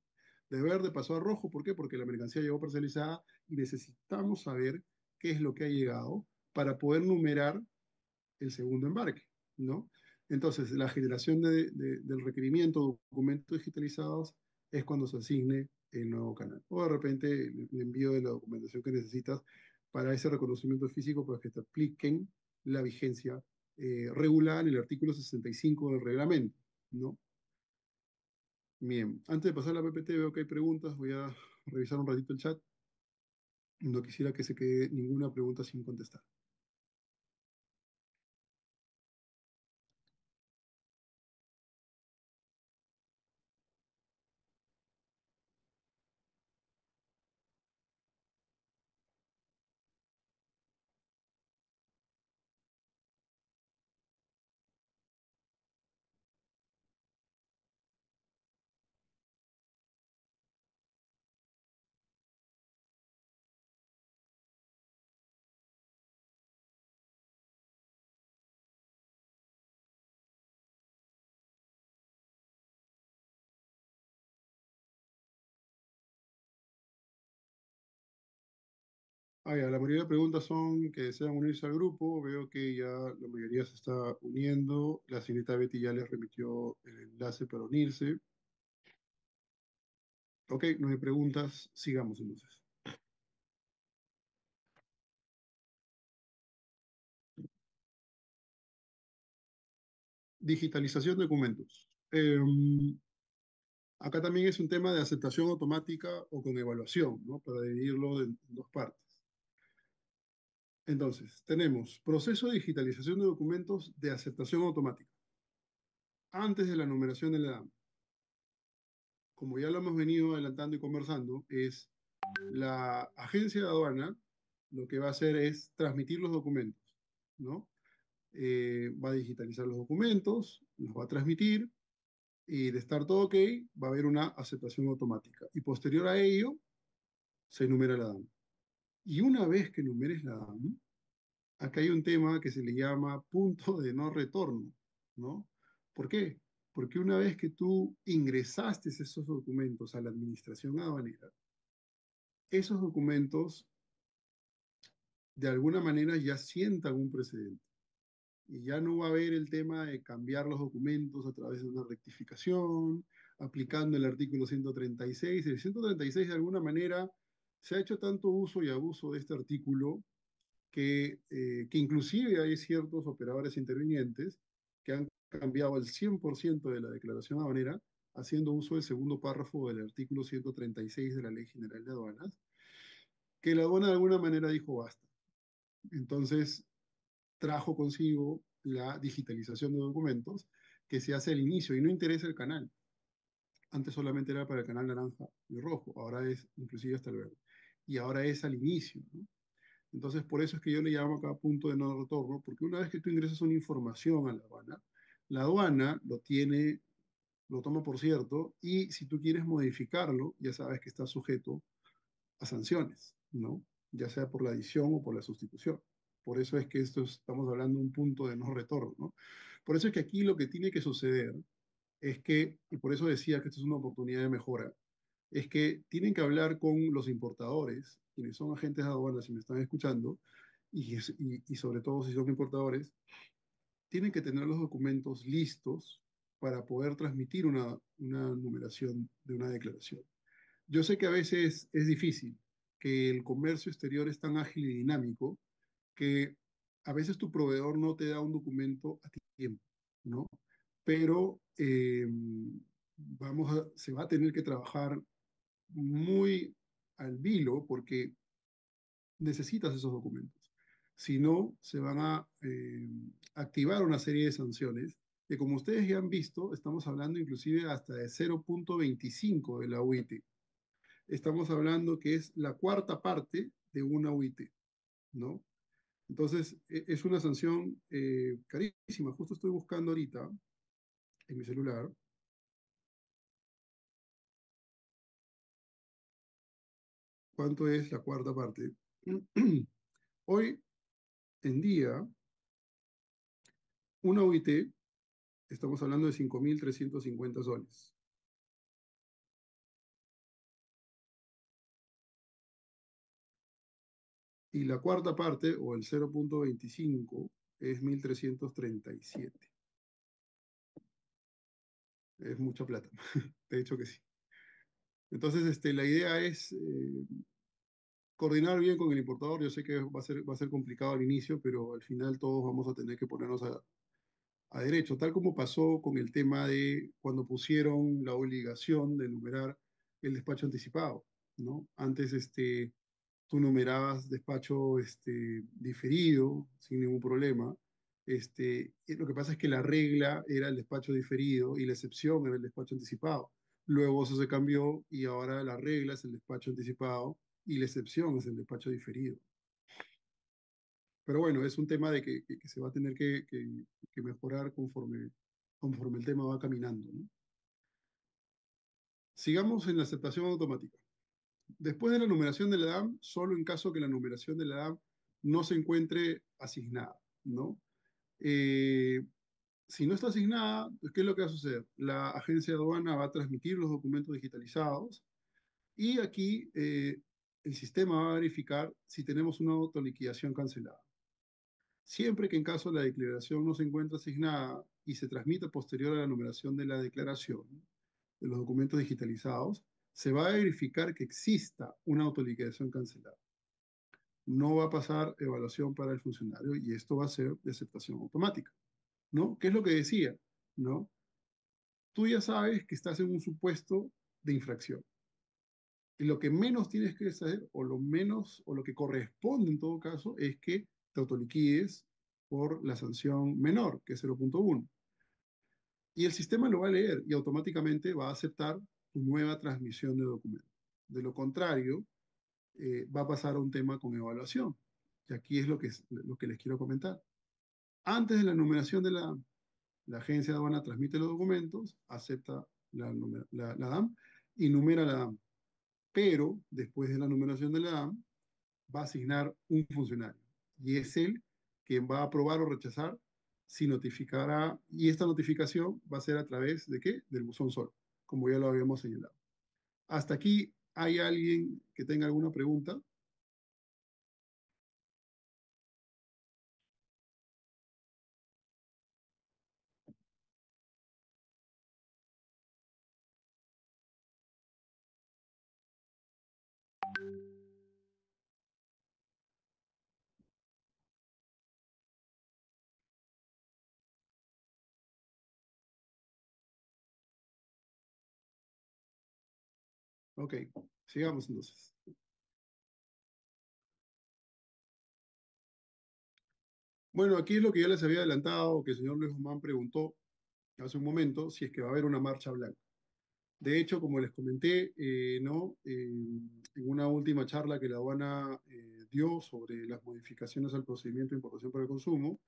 De verde pasó a rojo, ¿por qué? Porque la mercancía llegó parcializada y necesitamos saber qué es lo que ha llegado para poder numerar el segundo embarque, ¿no? Entonces, la generación del requerimiento de documentos digitalizados es cuando se asigne el nuevo canal. O de repente el envío de la documentación que necesitas para ese reconocimiento físico para que te apliquen la vigencia regulada en el artículo 65 del reglamento, ¿no? Bien, antes de pasar a la PPT veo que hay preguntas, voy a revisar un ratito el chat. No quisiera que se quede ninguna pregunta sin contestar. Ya, la mayoría de preguntas son que desean unirse al grupo. Veo que ya la mayoría se está uniendo. La señorita Betty ya les remitió el enlace para unirse. Ok, no hay preguntas. Sigamos entonces. Digitalización de documentos. Acá también es un tema de aceptación automática o con evaluación, ¿no? Para dividirlo en dos partes. Entonces, tenemos proceso de digitalización de documentos de aceptación automática. Antes de la numeración de la edad, como ya lo hemos venido adelantando y conversando, es la agencia de aduana lo que va a hacer es transmitir los documentos, ¿no? Va a digitalizar los documentos, los va a transmitir y de estar todo ok, va a haber una aceptación automática. Y posterior a ello, se enumera la DAM. Y una vez que enumeres la DAM, acá hay un tema que se le llama punto de no retorno, ¿no? ¿Por qué? Porque una vez que tú ingresaste esos documentos a la administración aduanera, esos documentos de alguna manera ya sientan un precedente. Y ya no va a haber el tema de cambiar los documentos a través de una rectificación, aplicando el artículo 136. El 136 de alguna manera se ha hecho tanto uso y abuso de este artículo que inclusive hay ciertos operadores intervinientes que han cambiado el 100% de la declaración aduanera haciendo uso del segundo párrafo del artículo 136 de la Ley General de Aduanas, que la aduana de alguna manera dijo basta. Entonces, trajo consigo la digitalización de documentos que se hace al inicio y no interesa el canal. Antes solamente era para el canal naranja y rojo, ahora es inclusive hasta el verde. Y ahora es al inicio, ¿no? Entonces, por eso es que yo le llamo acá punto de no retorno, porque una vez que tú ingresas una información a la aduana lo tiene, lo toma por cierto, y si tú quieres modificarlo, ya sabes que está sujeto a sanciones, ¿no? Ya sea por la adición o por la sustitución. Por eso es que estamos hablando de un punto de no retorno, ¿no? Por eso es que aquí lo que tiene que suceder es que, y por eso decía que esto es una oportunidad de mejora, es que tienen que hablar con los importadores, quienes son agentes de aduanas, si me están escuchando, y sobre todo si son importadores, tienen que tener los documentos listos para poder transmitir una numeración de una declaración. Yo sé que a veces es difícil, que el comercio exterior es tan ágil y dinámico que a veces tu proveedor no te da un documento a tiempo, ¿no? Pero se va a tener que trabajar muy al vilo porque necesitas esos documentos. Si no, se van a activar una serie de sanciones que, como ustedes ya han visto, estamos hablando inclusive hasta de 0,25 de la UIT. Estamos hablando que es la cuarta parte de una UIT, ¿no? Entonces, es una sanción carísima. Justo estoy buscando ahorita en mi celular cuánto es la cuarta parte. Hoy en día, una UIT, estamos hablando de 5.350 soles. Y la cuarta parte, o el 0,25, es 1.337. Es mucha plata. De hecho que sí. Entonces, la idea es coordinar bien con el importador. Yo sé que va a ser complicado al inicio, pero al final todos vamos a tener que ponernos a derecho, tal como pasó con el tema de cuando pusieron la obligación de numerar el despacho anticipado, ¿no? Antes, tú numerabas despacho diferido sin ningún problema. Y lo que pasa es que la regla era el despacho diferido y la excepción era el despacho anticipado. Luego eso se cambió y ahora la regla es el despacho anticipado y la excepción es el despacho diferido. Pero bueno, es un tema de que se va a tener que mejorar conforme el tema va caminando, ¿no? Sigamos en la aceptación automática. Después de la numeración de la DAM, solo en caso que la numeración de la DAM no se encuentre asignada, ¿no? Eh, si no está asignada, ¿qué es lo que va a suceder? La agencia de aduana va a transmitir los documentos digitalizados y aquí el sistema va a verificar si tenemos una autoliquidación cancelada. Siempre que en caso la declaración no se encuentre asignada y se transmita posterior a la numeración de la declaración de los documentos digitalizados, se va a verificar que exista una autoliquidación cancelada. No va a pasar evaluación para el funcionario y esto va a ser de aceptación automática, ¿no? ¿Qué es lo que decía? ¿No? Tú ya sabes que estás en un supuesto de infracción. Y lo que menos tienes que hacer, o lo menos, o lo que corresponde en todo caso, es que te autoliquides por la sanción menor, que es 0.1. Y el sistema lo va a leer y automáticamente va a aceptar tu nueva transmisión de documentos. De lo contrario, va a pasar a un tema con evaluación. Y aquí es lo que les quiero comentar. Antes de la numeración de la agencia de aduana transmite los documentos, acepta la DAM y numera la DAM. Pero después de la numeración de la DAM, va a asignar un funcionario. Y es él quien va a aprobar o rechazar si notificará, y esta notificación va a ser a través de qué? Del buzón SOL, como ya lo habíamos señalado. Hasta aquí, ¿hay alguien que tenga alguna pregunta? Ok, sigamos entonces. Bueno, aquí es lo que ya les había adelantado, que el señor Luis Guzmán preguntó hace un momento, si es que va a haber una marcha blanca. De hecho, como les comenté, ¿no? En una última charla que la aduana dio sobre las modificaciones al procedimiento de importación para el consumo,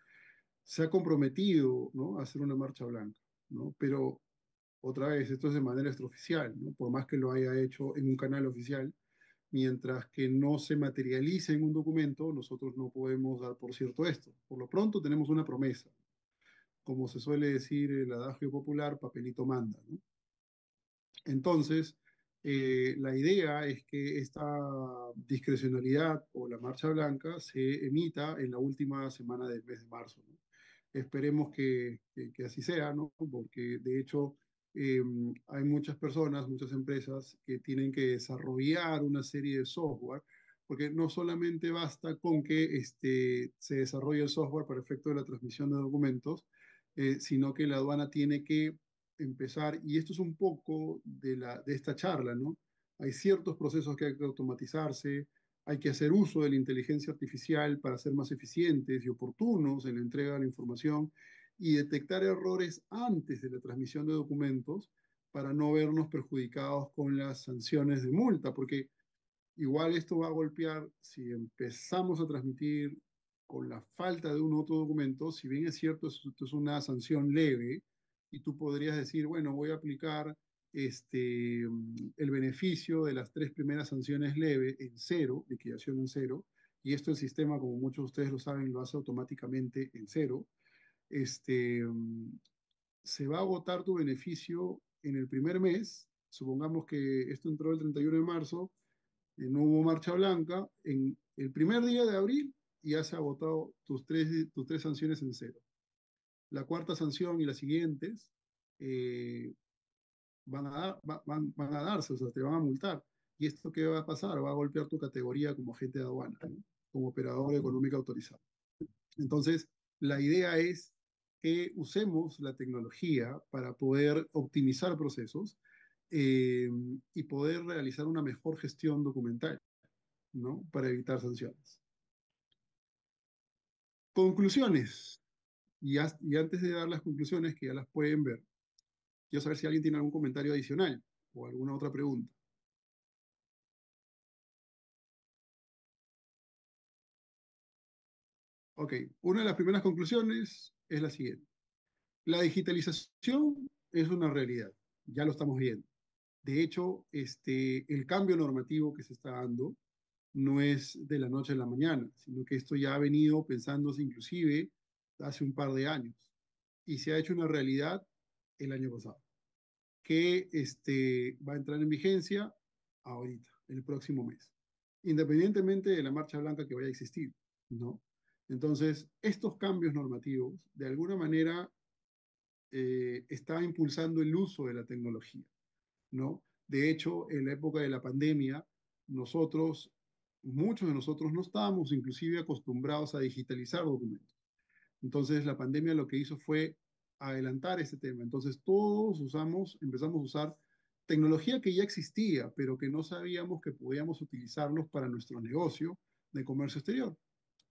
se ha comprometido, ¿no? A hacer una marcha blanca, ¿no? Pero otra vez, esto es de manera extraoficial, ¿no? Por más que lo haya hecho en un canal oficial, mientras que no se materialice en un documento, nosotros no podemos dar por cierto esto. Por lo pronto tenemos una promesa. Como se suele decir el adagio popular, papelito manda, ¿no? Entonces, la idea es que esta discrecionalidad o la marcha blanca se emita en la última semana del mes de marzo, ¿no? Esperemos que así sea, ¿no? Porque de hecho hay muchas personas, muchas empresas que tienen que desarrollar una serie de software, porque no solamente basta con que se desarrolle el software para efecto de la transmisión de documentos, sino que la aduana tiene que empezar, y esto es un poco de esta charla, ¿no? Hay ciertos procesos que hay que automatizarse, hay que hacer uso de la inteligencia artificial para ser más eficientes y oportunos en la entrega de la información y detectar errores antes de la transmisión de documentos para no vernos perjudicados con las sanciones de multa, porque igual esto va a golpear si empezamos a transmitir con la falta de un otro documento, si bien es cierto, esto es una sanción leve, y tú podrías decir, bueno, voy a aplicar el beneficio de las tres primeras sanciones leves en cero, liquidación en cero, y esto el sistema, como muchos de ustedes lo saben, lo hace automáticamente en cero. este, mm, Se va a agotar tu beneficio en el primer mes. Supongamos que esto entró el 31 de marzo, no hubo marcha blanca, en el primer día de abril ya se ha agotado tus tres sanciones en cero. La cuarta sanción y las siguientes van a darse, o sea, te van a multar. ¿Y esto qué va a pasar? Va a golpear tu categoría como agente de aduana, ¿no? Como operador económico autorizado. Entonces, la idea es que usemos la tecnología para poder optimizar procesos y poder realizar una mejor gestión documental, ¿no? Para evitar sanciones. Conclusiones. Y antes de dar las conclusiones, que ya las pueden ver, quiero saber si alguien tiene algún comentario adicional o alguna otra pregunta. Ok, una de las primeras conclusiones es la siguiente. La digitalización es una realidad, ya lo estamos viendo. De hecho, el cambio normativo que se está dando no es de la noche a la mañana, sino que esto ya ha venido pensándose inclusive hace un par de años y se ha hecho una realidad el año pasado, que va a entrar en vigencia ahorita, el próximo mes. independientemente de la marcha blanca que vaya a existir, ¿no? Entonces, estos cambios normativos, de alguna manera, estaban impulsando el uso de la tecnología, ¿no? De hecho, en la época de la pandemia, nosotros, muchos de nosotros no estábamos inclusive acostumbrados a digitalizar documentos. Entonces, la pandemia lo que hizo fue adelantar ese tema. Entonces, todos empezamos a usar tecnología que ya existía, pero que no sabíamos que podíamos utilizarlos para nuestro negocio de comercio exterior.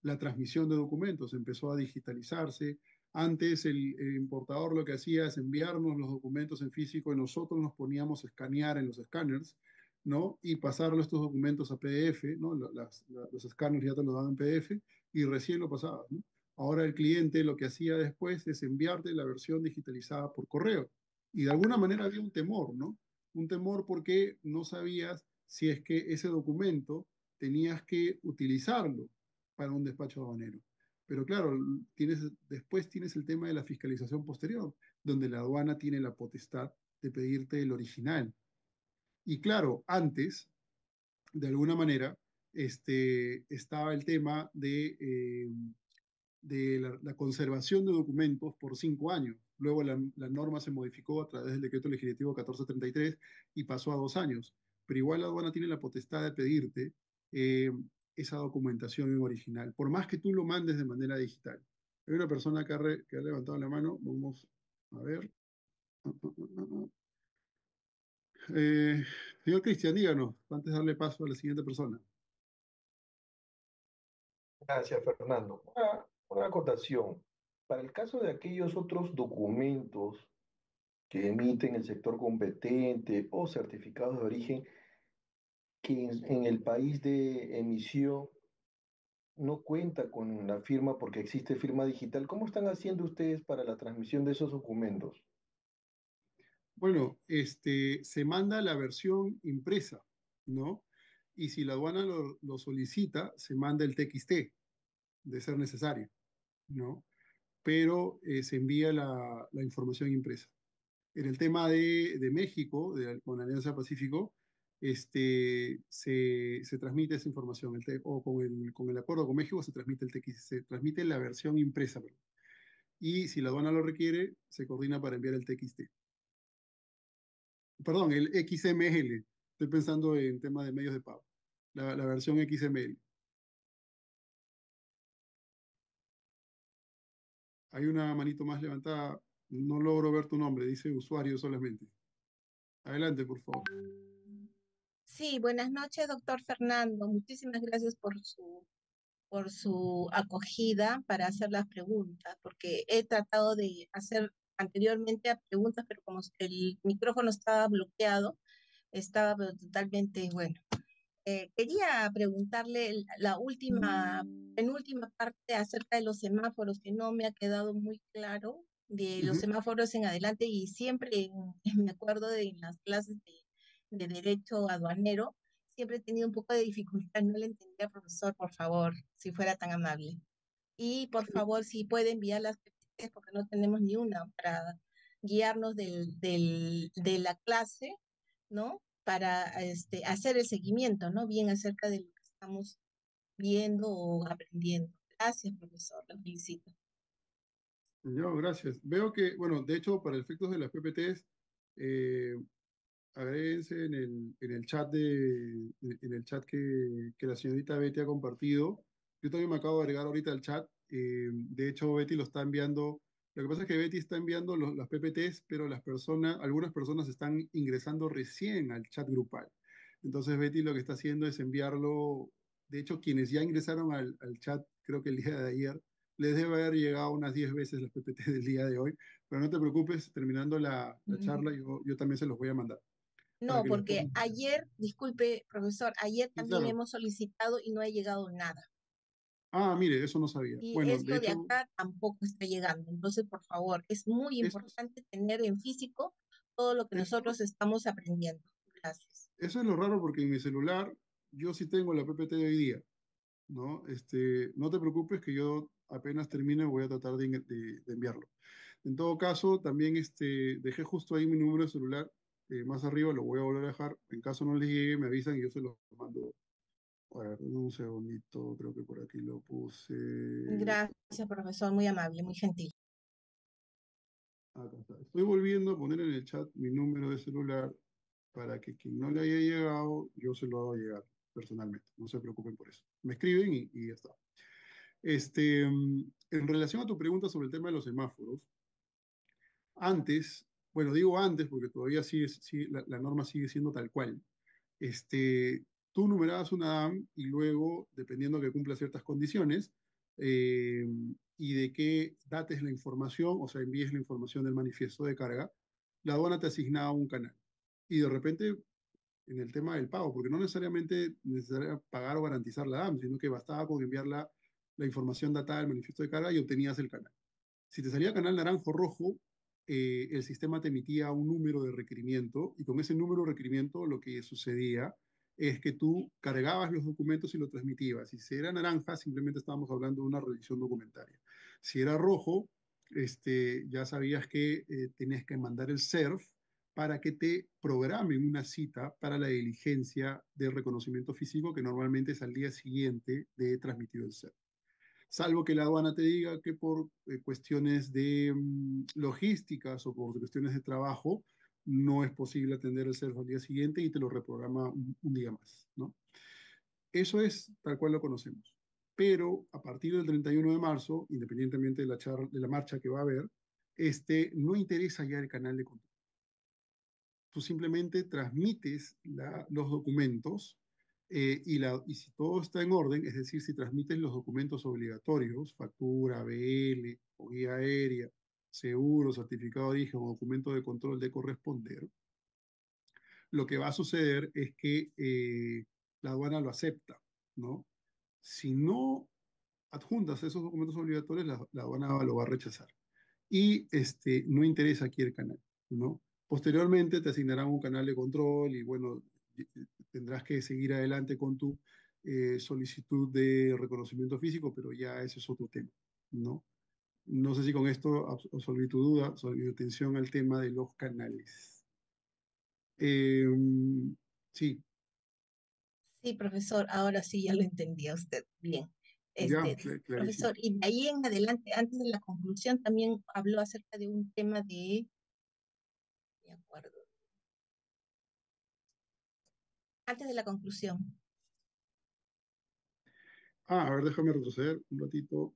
La transmisión de documentos empezó a digitalizarse. Antes el importador lo que hacía es enviarnos los documentos en físico y nosotros nos poníamos a escanear en los escáneres, ¿no? Y pasarlo estos documentos a PDF, ¿no? Los escáneres ya te lo daban en PDF y recién lo pasabas, ¿no? Ahora el cliente lo que hacía después es enviarte la versión digitalizada por correo. Y de alguna manera había un temor, ¿no? Un temor porque no sabías si es que ese documento tenías que utilizarlo para un despacho aduanero. Pero claro, después tienes el tema de la fiscalización posterior, donde la aduana tiene la potestad de pedirte el original. Y claro, antes, de alguna manera, estaba el tema de la conservación de documentos por 5 años. Luego la norma se modificó a través del decreto legislativo 1433 y pasó a 2 años. Pero igual la aduana tiene la potestad de pedirte eh, esa documentación en original, por más que tú lo mandes de manera digital. Hay una persona que ha levantado la mano. Vamos a ver. Eh, Señor Cristian, díganos, antes de darle paso a la siguiente persona. Gracias, Fernando. Una acotación. Para el caso de aquellos otros documentos que emiten el sector competente o certificados de origen que en el país de emisión no cuenta con la firma porque existe firma digital, ¿cómo están haciendo ustedes para la transmisión de esos documentos? Bueno, se manda la versión impresa, ¿no? Y si la aduana lo solicita, se manda el TXT, de ser necesario, ¿no? Pero se envía la información impresa. En el tema de México, con la Alianza Pacífico, se transmite esa información, o con el acuerdo con México se transmite se transmite la versión impresa, perdón. Y si la aduana lo requiere, se coordina para enviar el TXT. Perdón, el XML. Estoy pensando en tema de medios de pago. La versión XML. Hay una manito más levantada. No logro ver tu nombre. Dice usuario solamente. Adelante, por favor. Sí, buenas noches, doctor Fernando. Muchísimas gracias por su acogida para hacer las preguntas, porque he tratado de hacer anteriormente a preguntas, pero como el micrófono estaba bloqueado, estaba pero totalmente, bueno. Quería preguntarle la penúltima parte acerca de los semáforos, que no me ha quedado muy claro de los Ujú. semáforos en adelante y siempre me acuerdo de las clases de derecho aduanero, siempre he tenido un poco de dificultad, no le entendía, profesor, por favor, si fuera tan amable. Y por favor, si puede enviar las PPTs, porque no tenemos ni una para guiarnos de la clase, ¿no? Para hacer el seguimiento, ¿no? Bien acerca de lo que estamos viendo o aprendiendo. Gracias, profesor, lo felicito. No, gracias. Veo que, bueno, de hecho, para efectos de las PPTs, eh, agréguense en el chat que la señorita Betty ha compartido. Yo también me acabo de agregar ahorita al chat. De hecho, Betty lo está enviando. Lo que pasa es que Betty está enviando las PPTs, pero algunas personas están ingresando recién al chat grupal. Entonces, Betty lo que está haciendo es enviarlo. De hecho, quienes ya ingresaron al chat, creo que el día de ayer, les debe haber llegado unas 10 veces las PPT del día de hoy. Pero no te preocupes, terminando la charla, Mm, yo también se los voy a mandar para No, que los porque puedan ver. ayer, disculpe, profesor, ayer Sí, también claro. hemos solicitado y no ha llegado nada. Ah, mire, eso no sabía. Y Bueno, de esto de hecho, acá tampoco está llegando. Entonces, por favor, es muy eso es, importante tener en físico todo lo que eso, nosotros estamos aprendiendo. Gracias. eso es lo raro porque en mi celular yo sí tengo la PPT de hoy día, ¿no? No te preocupes que yo apenas termine voy a tratar de enviarlo. En todo caso, también dejé justo ahí mi número de celular, más arriba lo voy a volver a dejar. En caso no les llegue, me avisan y yo se lo mando A ver, un segundito, creo que por aquí lo puse. Gracias, profesor, muy amable, muy gentil. Acá está. Estoy volviendo a poner en el chat mi número de celular para que quien no le haya llegado, yo se lo hago llegar personalmente. No se preocupen por eso. Me escriben y ya está. En relación a tu pregunta sobre el tema de los semáforos, antes, bueno, digo antes porque todavía la norma sigue siendo tal cual. Tú numerabas una DAM y luego, dependiendo que cumpla ciertas condiciones, eh, y de qué dates la información, o sea, envíes la información del manifiesto de carga, la aduana te asignaba un canal. Y de repente, en el tema del pago, porque no necesariamente necesaria pagar o garantizar la DAM, sino que bastaba con enviar la información datada del manifiesto de carga y obtenías el canal. Si te salía canal naranjo o rojo, el sistema te emitía un número de requerimiento y con ese número de requerimiento lo que sucedía es que tú cargabas los documentos y lo transmitías. Y si era naranja, simplemente estábamos hablando de una revisión documentaria. Si era rojo, ya sabías que tenías que mandar el SERF para que te programen una cita para la diligencia de reconocimiento físico que normalmente es al día siguiente de transmitido el SERF, salvo que la aduana te diga que por cuestiones de logísticas o por cuestiones de trabajo no es posible atender el servicio al día siguiente y te lo reprograma un día más, ¿no? Eso es tal cual lo conocemos. Pero a partir del 31 de marzo, independientemente de de la marcha que va a haber, no interesa ya el canal de control. Tú simplemente transmites los documentos, y si todo está en orden, es decir, si transmites los documentos obligatorios, factura, BL o guía aérea, seguro, certificado de origen o documento de control de corresponder, lo que va a suceder es que la aduana lo acepta, ¿no? Si no adjuntas esos documentos obligatorios, la aduana lo va a rechazar y no interesa aquí el canal, ¿no? Posteriormente te asignarán un canal de control y bueno, tendrás que seguir adelante con tu solicitud de reconocimiento físico, pero ya ese es otro tema, ¿no? No sé si con esto absolví tu duda, absolví atención al tema de los canales. Eh, sí, Sí, profesor, ahora sí ya lo entendía usted bien. ya, clarísimo. Profesor, y de ahí en adelante, antes de la conclusión, también habló acerca de un tema de acuerdo, antes de la conclusión. A ver, déjame retroceder un ratito.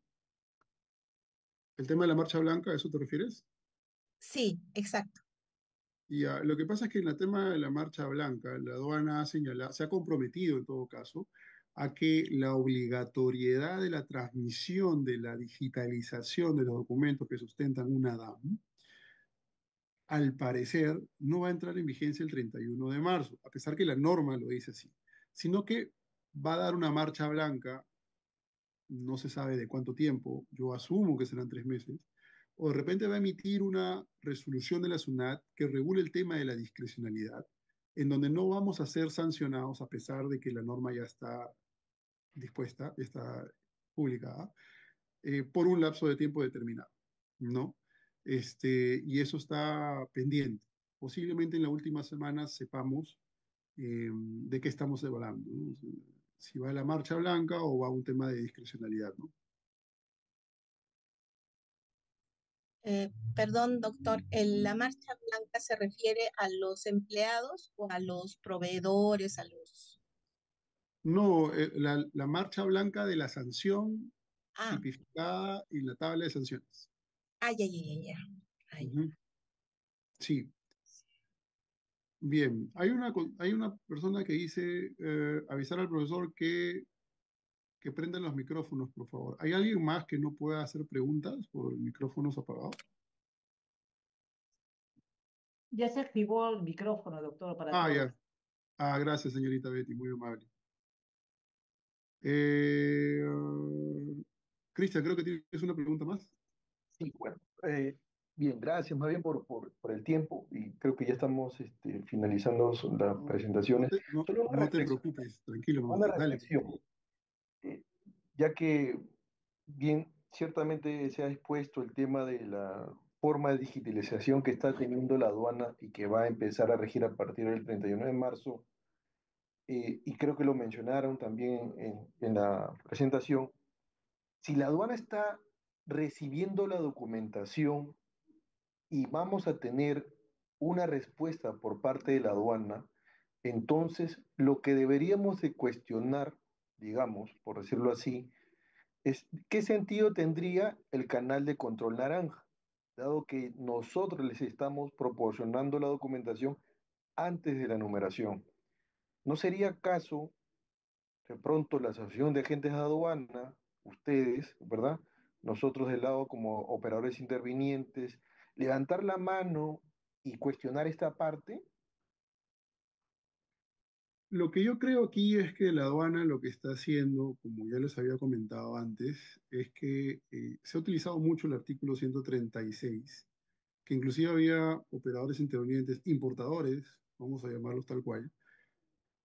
El tema de la marcha blanca, ¿a eso te refieres? Sí, exacto. Y lo que pasa es que en el tema de la marcha blanca, la aduana ha señalado, se ha comprometido en todo caso a que la obligatoriedad de la transmisión de la digitalización de los documentos que sustentan una DAM, al parecer, no va a entrar en vigencia el 31 de marzo, a pesar que la norma lo dice así, sino que va a dar una marcha blanca, no se sabe de cuánto tiempo, yo asumo que serán 3 meses, o de repente va a emitir una resolución de la SUNAT que regule el tema de la discrecionalidad, en donde no vamos a ser sancionados a pesar de que la norma ya está dispuesta, ya está publicada, por un lapso de tiempo determinado, ¿no? Y eso está pendiente. Posiblemente en la última semana sepamos de qué estamos evaluando, ¿no? Si va a la marcha blanca o va a un tema de discrecionalidad, ¿no? Perdón, doctor, ¿la marcha blanca se refiere a los empleados o a los proveedores, a los... No, la marcha blanca de la sanción Ah, tipificada en la tabla de sanciones. ya, ya, ya, ya. Ay, Ujú. Sí, bien. Hay una persona que dice avisar al profesor que prenda los micrófonos, por favor. ¿Hay alguien más que no pueda hacer preguntas por micrófonos apagados? Ya se activó el micrófono, doctor, para Ah, todos. ya. Ah, gracias, señorita Betty, muy amable. Eh, Cristian, creo que tienes una pregunta más. Sí, bueno, bien, gracias más bien por el tiempo y creo que ya estamos finalizando las No, presentaciones. Solo no te preocupes, tranquilo una nomás. Dale. reflexión, eh, ya que bien, ciertamente se ha expuesto el tema de la forma de digitalización que está teniendo la aduana y que va a empezar a regir a partir del 31 de marzo. y creo que lo mencionaron también en la presentación, si la aduana está recibiendo la documentación y vamos a tener una respuesta por parte de la aduana, entonces lo que deberíamos de cuestionar, digamos, por decirlo así, es qué sentido tendría el canal de control naranja, dado que nosotros les estamos proporcionando la documentación antes de la numeración. ¿No sería caso de pronto la Asociación de Agentes de Aduana, ustedes, ¿verdad? Nosotros del lado como operadores intervinientes, levantar la mano y cuestionar esta parte? Lo que yo creo aquí es que la aduana lo que está haciendo, como ya les había comentado antes, es que se ha utilizado mucho el artículo 136, que inclusive había operadores intervinientes, importadores, vamos a llamarlos tal cual,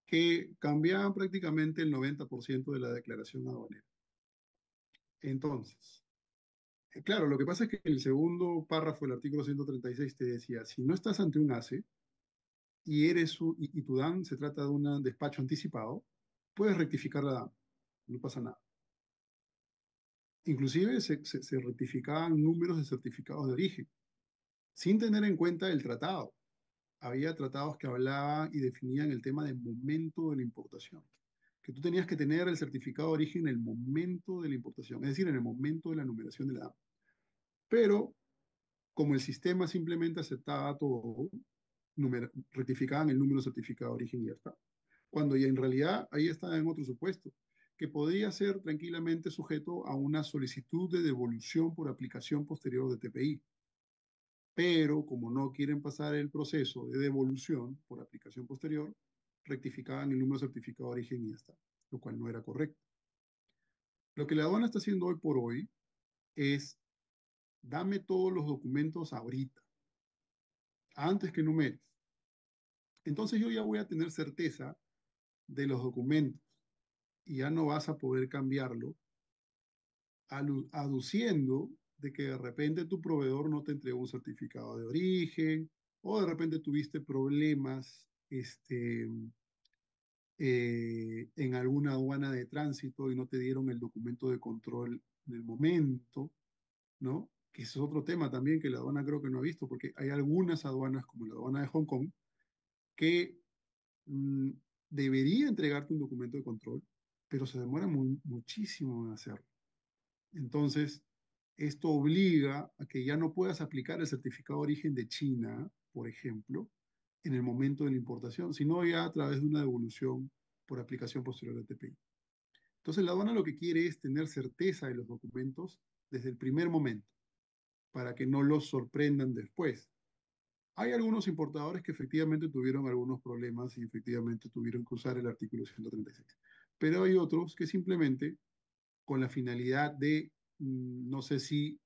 que cambiaban prácticamente el 90% de la declaración aduanera. Entonces, claro, lo que pasa es que el segundo párrafo del artículo 136 te decía, si no estás ante un ACE y tu DAN se trata de un despacho anticipado, puedes rectificar la DAN, no pasa nada. Inclusive se rectificaban números de certificados de origen, sin tener en cuenta el tratado. Había tratados que hablaban y definían el tema del momento de la importación, que tú tenías que tener el certificado de origen en el momento de la importación, es decir, en el momento de la numeración de la DAN. Pero como el sistema simplemente aceptaba todo, rectificaban el número de certificado de origen y ya está. Cuando ya en realidad ahí está en otro supuesto, que podría ser tranquilamente sujeto a una solicitud de devolución por aplicación posterior de TPI. Pero como no quieren pasar el proceso de devolución por aplicación posterior, rectificaban el número de certificado de origen y ya está, lo cual no era correcto. Lo que la aduana está haciendo hoy por hoy es, dame todos los documentos ahorita, antes que numeres. Entonces yo ya voy a tener certeza de los documentos y ya no vas a poder cambiarlo aduciendo de que de repente tu proveedor no te entregó un certificado de origen o de repente tuviste problemas en alguna aduana de tránsito y no te dieron el documento de control en el momento, ¿no? Que ese es otro tema también que la aduana creo que no ha visto, porque hay algunas aduanas, como la aduana de Hong Kong, que mm, debería entregarte un documento de control, pero se demora muchísimo en hacerlo. Entonces, esto obliga a que ya no puedas aplicar el certificado de origen de China, por ejemplo, en el momento de la importación, sino ya a través de una devolución por aplicación posterior al TPI. Entonces, la aduana lo que quiere es tener certeza de los documentos desde el primer momento, para que no los sorprendan después. Hay algunos importadores que efectivamente tuvieron algunos problemas y efectivamente tuvieron que usar el artículo 136. Pero hay otros que simplemente con la finalidad de, no sé si,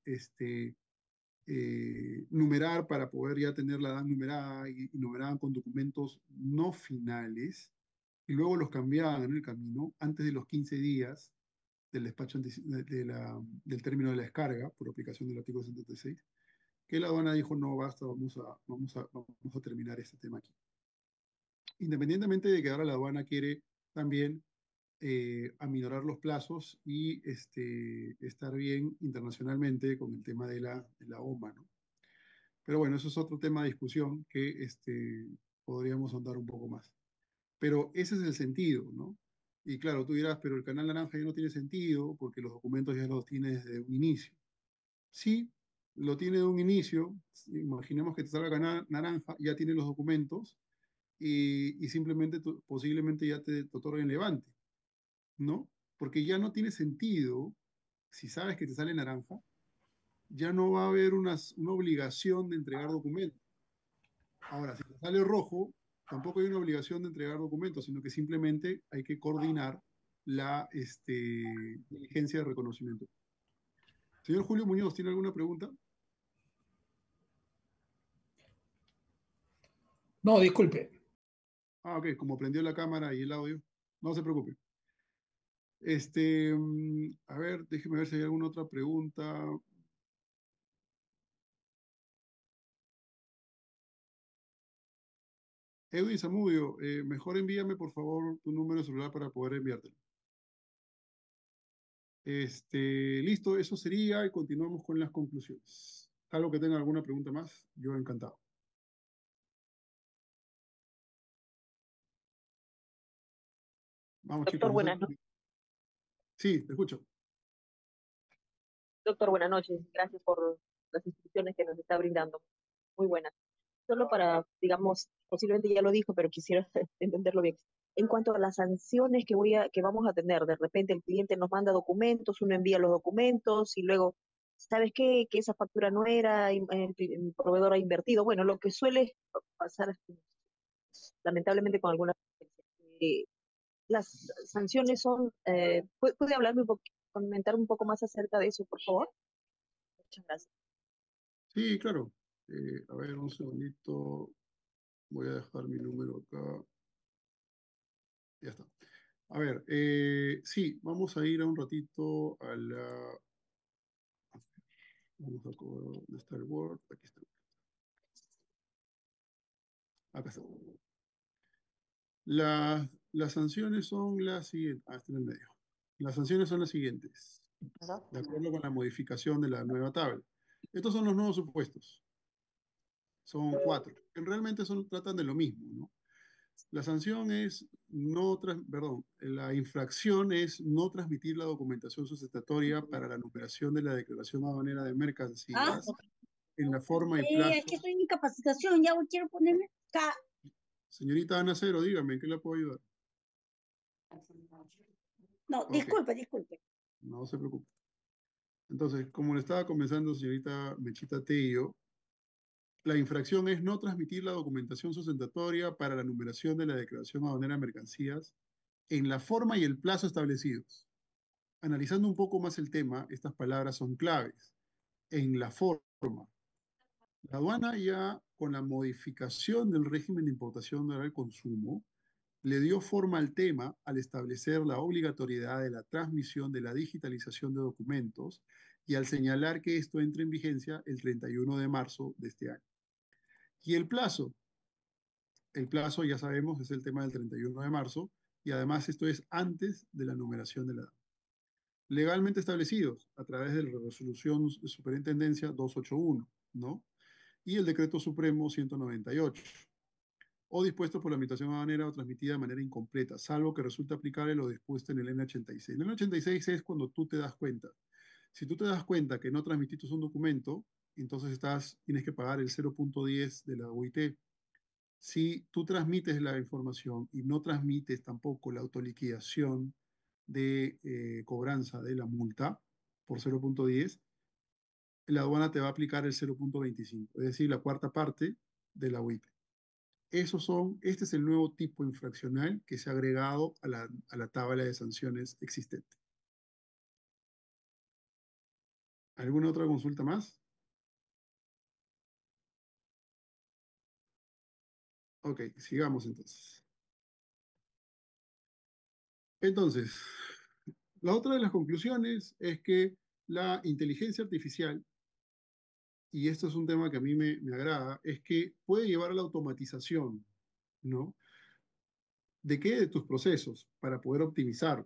numerar para poder ya tener la edad numerada y numeraban con documentos no finales y luego los cambiaban en el camino antes de los 15 días del despacho del término de la descarga por aplicación del artículo 136, que la aduana dijo, no, basta, vamos a terminar este tema aquí. Independientemente de que ahora la aduana quiere también aminorar los plazos y estar bien internacionalmente con el tema de la OMA, ¿no? Pero bueno, eso es otro tema de discusión que podríamos ahondar un poco más. Pero ese es el sentido, ¿no? Y claro, tú dirás, pero el canal naranja ya no tiene sentido porque los documentos ya los tiene desde un inicio. Sí, lo tiene de un inicio. Imaginemos que te salga canal naranja, ya tiene los documentos y simplemente posiblemente ya te otorguen levante, ¿no? Porque ya no tiene sentido, si sabes que te sale naranja, ya no va a haber una obligación de entregar documentos. Ahora, si te sale rojo, tampoco hay una obligación de entregar documentos, sino que simplemente hay que coordinar la diligencia de reconocimiento. Señor Julio Muñoz, ¿tiene alguna pregunta? No, disculpe. Ah, ok, como prendió la cámara y el audio, no se preocupe. A ver, déjeme ver si hay alguna otra pregunta. Edwin Zamudio, mejor envíame por favor tu número de celular para poder enviártelo. Listo, eso sería y continuamos con las conclusiones. Algo que tenga alguna pregunta más, yo encantado. Vamos chicos, Doctor, no sé. buenas noches. Sí, te escucho. Doctor, buenas noches. Gracias por las instrucciones que nos está brindando. Muy buenas. Solo para, digamos, posiblemente ya lo dijo, pero quisiera entenderlo bien. En cuanto a las sanciones que vamos a tener, de repente el cliente nos manda documentos, uno envía los documentos y luego, ¿sabes qué? Que esa factura no era, el proveedor ha invertido. Bueno, lo que suele pasar lamentablemente con algunas las sanciones son, ¿puede hablarme un poco, comentar un poco más acerca de eso, por favor? Muchas gracias. Sí, claro. A ver, un segundito. Voy a dejar mi número acá. Ya está. A ver, sí, vamos a ir a un ratito a la... Vamos a... ¿Dónde está el Word? Aquí está. Acá está. Las sanciones son las siguientes. Ah, está en el medio. Las sanciones son las siguientes, Ajá. de acuerdo con la modificación de la nueva tabla. Estos son los nuevos supuestos. Son cuatro. Que realmente tratan de lo mismo, ¿no? La sanción es perdón, la infracción es no transmitir la documentación sustentatoria para la numeración de la declaración aduanera de Ah, mercancías en la forma y es plazo. que estoy en incapacitación, ya quiero ponerme acá. Señorita Ana Cero, dígame, ¿en qué la puedo ayudar? No, Ok, disculpe, disculpe. no se preocupe. Entonces, como le estaba comenzando, señorita Mechita Tello, la infracción es no transmitir la documentación sustentatoria para la numeración de la declaración aduanera de mercancías en la forma y el plazo establecidos. Analizando un poco más el tema, estas palabras son claves. En la forma. La aduana ya con la modificación del régimen de importación al consumo le dio forma al tema al establecer la obligatoriedad de la transmisión de la digitalización de documentos y al señalar que esto entre en vigencia el 31 de marzo de este año. Y el plazo ya sabemos es el tema del 31 de marzo y además esto es antes de la numeración de la edad. Legalmente establecidos a través de la resolución de superintendencia 281, ¿no? Y el decreto supremo 198, o dispuesto por la Administración Aduanera o transmitida de manera incompleta, salvo que resulte aplicable lo dispuesto en el N86. En el N86 es cuando tú te das cuenta. Si tú te das cuenta que no transmitiste un documento, entonces tienes que pagar el 0.10 de la UIT. Si tú transmites la información y no transmites tampoco la autoliquidación de cobranza de la multa por 0.10, la aduana te va a aplicar el 0.25, es decir, la cuarta parte de la UIT. Este es el nuevo tipo infraccional que se ha agregado a la tabla de sanciones existente. ¿Alguna otra consulta más? Ok, sigamos entonces. Entonces, la otra de las conclusiones es que la inteligencia artificial, y esto es un tema que a mí me agrada, es que puede llevar a la automatización, ¿no? ¿De qué? De tus procesos para poder optimizar.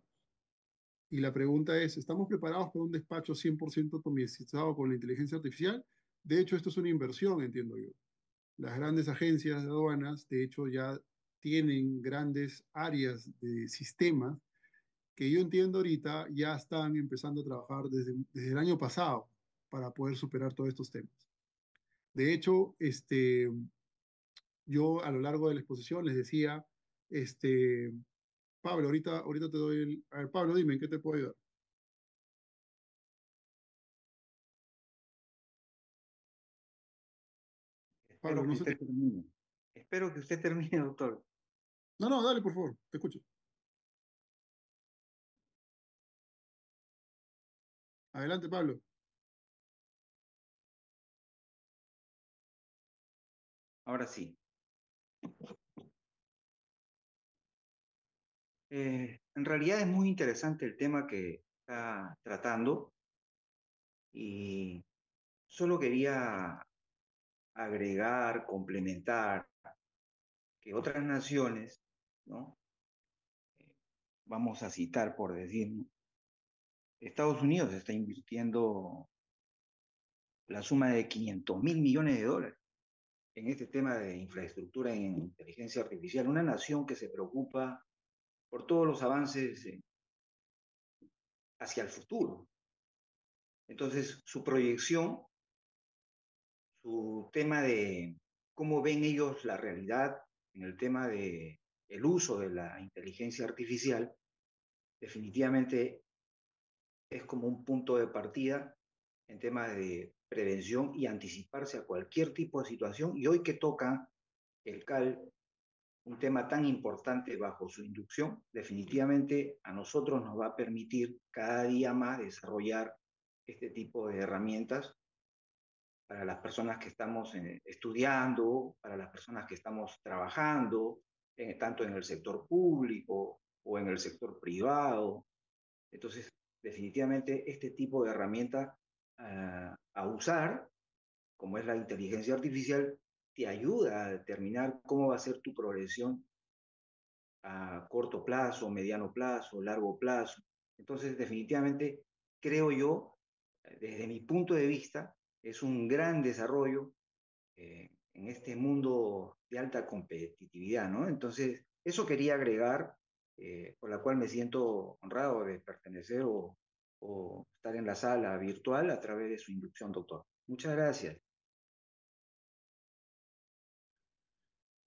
Y la pregunta es, ¿estamos preparados para un despacho 100% automatizado con la inteligencia artificial? De hecho, esto es una inversión, entiendo yo. Las grandes agencias de aduanas, de hecho, ya tienen grandes áreas de sistemas que yo entiendo ahorita ya están empezando a trabajar desde el año pasado para poder superar todos estos temas. De hecho, yo a lo largo de la exposición les decía, este, Pablo, ahorita te doy el... A ver, Pablo, dime, ¿en qué te puedo ayudar? Pablo, Espero no que sé qué... usted termine. Espero que usted termine, doctor. No, no, dale, por favor, te escucho. Adelante, Pablo. Ahora sí. En realidad es muy interesante el tema que está tratando y solo quería agregar, complementar que otras naciones, ¿no? Vamos a citar por decir, ¿no? Estados Unidos está invirtiendo la suma de 500 mil millones de dólares en este tema de infraestructura en inteligencia artificial, una nación que se preocupa por todos los avances hacia el futuro. Entonces, su proyección, su tema de cómo ven ellos la realidad en el tema de el uso de la inteligencia artificial, definitivamente es como un punto de partida en temas de prevención y anticiparse a cualquier tipo de situación. Y hoy que toca el CAL, un tema tan importante bajo su inducción, definitivamente a nosotros nos va a permitir cada día más desarrollar este tipo de herramientas para las personas que estamos estudiando, para las personas que estamos trabajando, tanto en el sector público o en el sector privado. Entonces, definitivamente este tipo de herramienta a usar, como es la inteligencia artificial, te ayuda a determinar cómo va a ser tu progresión a corto plazo, mediano plazo, largo plazo. Entonces, definitivamente, creo yo, desde mi punto de vista, es un gran desarrollo en este mundo de alta competitividad, ¿no? Entonces, eso quería agregar, por la cual me siento honrado de pertenecer o estar en la sala virtual a través de su inducción, doctor. Muchas gracias.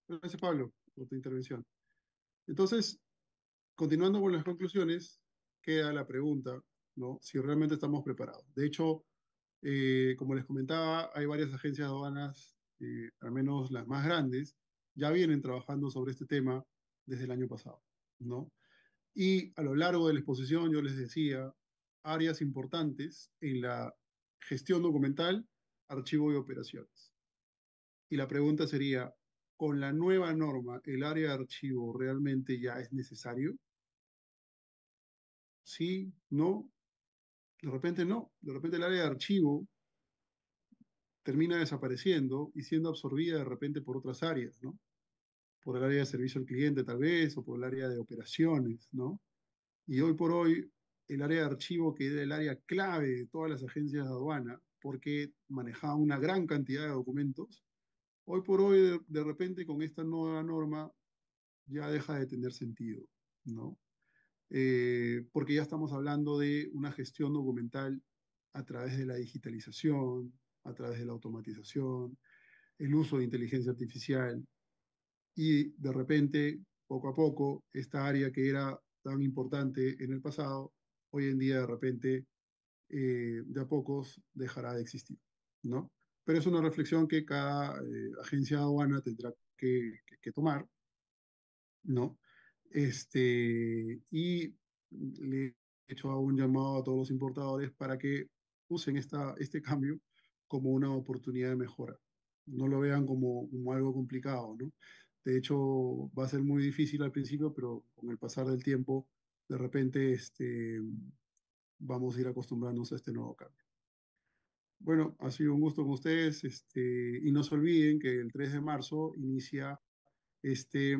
Gracias, Pablo, por tu intervención. Entonces, continuando con las conclusiones, queda la pregunta, ¿no? Si realmente estamos preparados. De hecho, como les comentaba, hay varias agencias de aduanas, al menos las más grandes, ya vienen trabajando sobre este tema desde el año pasado, ¿no? Y a lo largo de la exposición yo les decía áreas importantes en la gestión documental, archivo y operaciones. Y la pregunta sería, ¿con la nueva norma el área de archivo realmente ya es necesario? ¿Sí? ¿No? De repente no. De repente el área de archivo termina desapareciendo y siendo absorbida de repente por otras áreas, ¿no? Por el área de servicio al cliente tal vez, o por el área de operaciones, ¿no? Y hoy por hoy, el área de archivo, que era el área clave de todas las agencias de aduana, porque manejaba una gran cantidad de documentos, hoy por hoy, de repente, con esta nueva norma, ya deja de tener sentido, ¿no? Porque ya estamos hablando de una gestión documental a través de la digitalización, a través de la automatización, el uso de inteligencia artificial, y de repente, poco a poco, esta área que era tan importante en el pasado, hoy en día de repente, de a pocos, dejará de existir, ¿no? Pero es una reflexión que cada agencia de aduana tendrá que tomar, ¿no? Y le he hecho un llamado a todos los importadores para que usen este cambio como una oportunidad de mejora. No lo vean como algo complicado, ¿no? De hecho, va a ser muy difícil al principio, pero con el pasar del tiempo, de repente, vamos a ir acostumbrándonos a este nuevo cambio. Bueno, ha sido un gusto con ustedes, y no se olviden que el 3 de marzo inicia este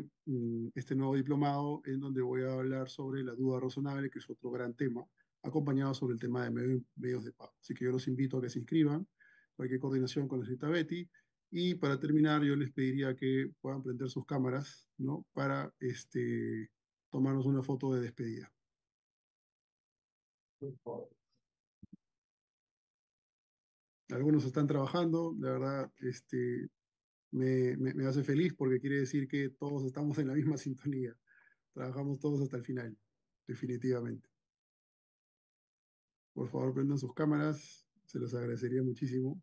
nuevo diplomado en donde voy a hablar sobre la duda razonable, que es otro gran tema, acompañado sobre el tema de medios de pago. Así que yo los invito a que se inscriban, cualquier coordinación con la señorita Betty. Y para terminar, yo les pediría que puedan prender sus cámaras, ¿no? Para tomarnos una foto de despedida. Algunos están trabajando, la verdad, me hace feliz porque quiere decir que todos estamos en la misma sintonía. Trabajamos todos hasta el final, definitivamente. Por favor, prendan sus cámaras, se los agradecería muchísimo.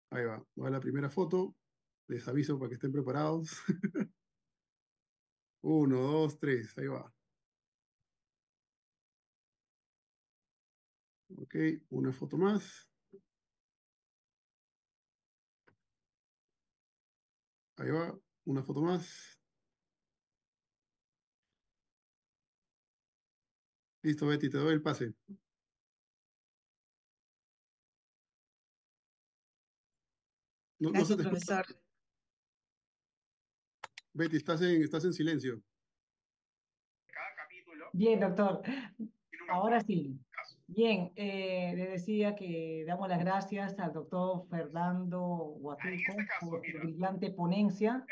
Ahí va la primera foto. Les aviso para que estén preparados. Uno, dos, tres, ahí va. Ok, una foto más. Ahí va, una foto más. Listo, Betty, te doy el pase. No se Gracias, te escucha. profesor. Betty, estás en silencio. Bien, doctor. Ahora sí. Bien, le decía que damos las gracias al doctor Fernando Huatuco por su brillante ponencia.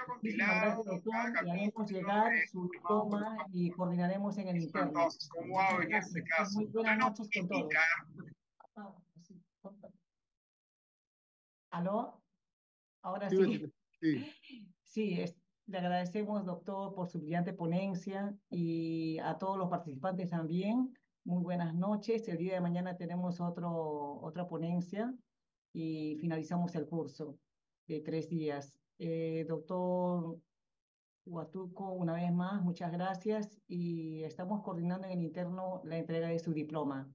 Muchísimas gracias, doctor. Le haremos llegar su diploma y coordinaremos en el interno. Muchas gracias. Muy buenas noches con todos. ¿Aló? Ahora Sí, Betty, sí. sí. Sí, le agradecemos, doctor, por su brillante ponencia y a todos los participantes también. Muy buenas noches. El día de mañana tenemos otra ponencia y finalizamos el curso de 3 días. Doctor Huatuco, una vez más, muchas gracias y estamos coordinando en el interno la entrega de su diploma.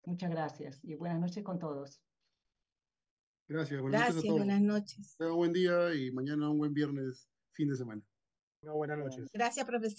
Muchas gracias y buenas noches con todos. Gracias, buenas noches a Gracias, todos. buenas noches. Tengan un buen día y mañana un buen viernes, fin de semana. Buenas noches. Gracias, profesor.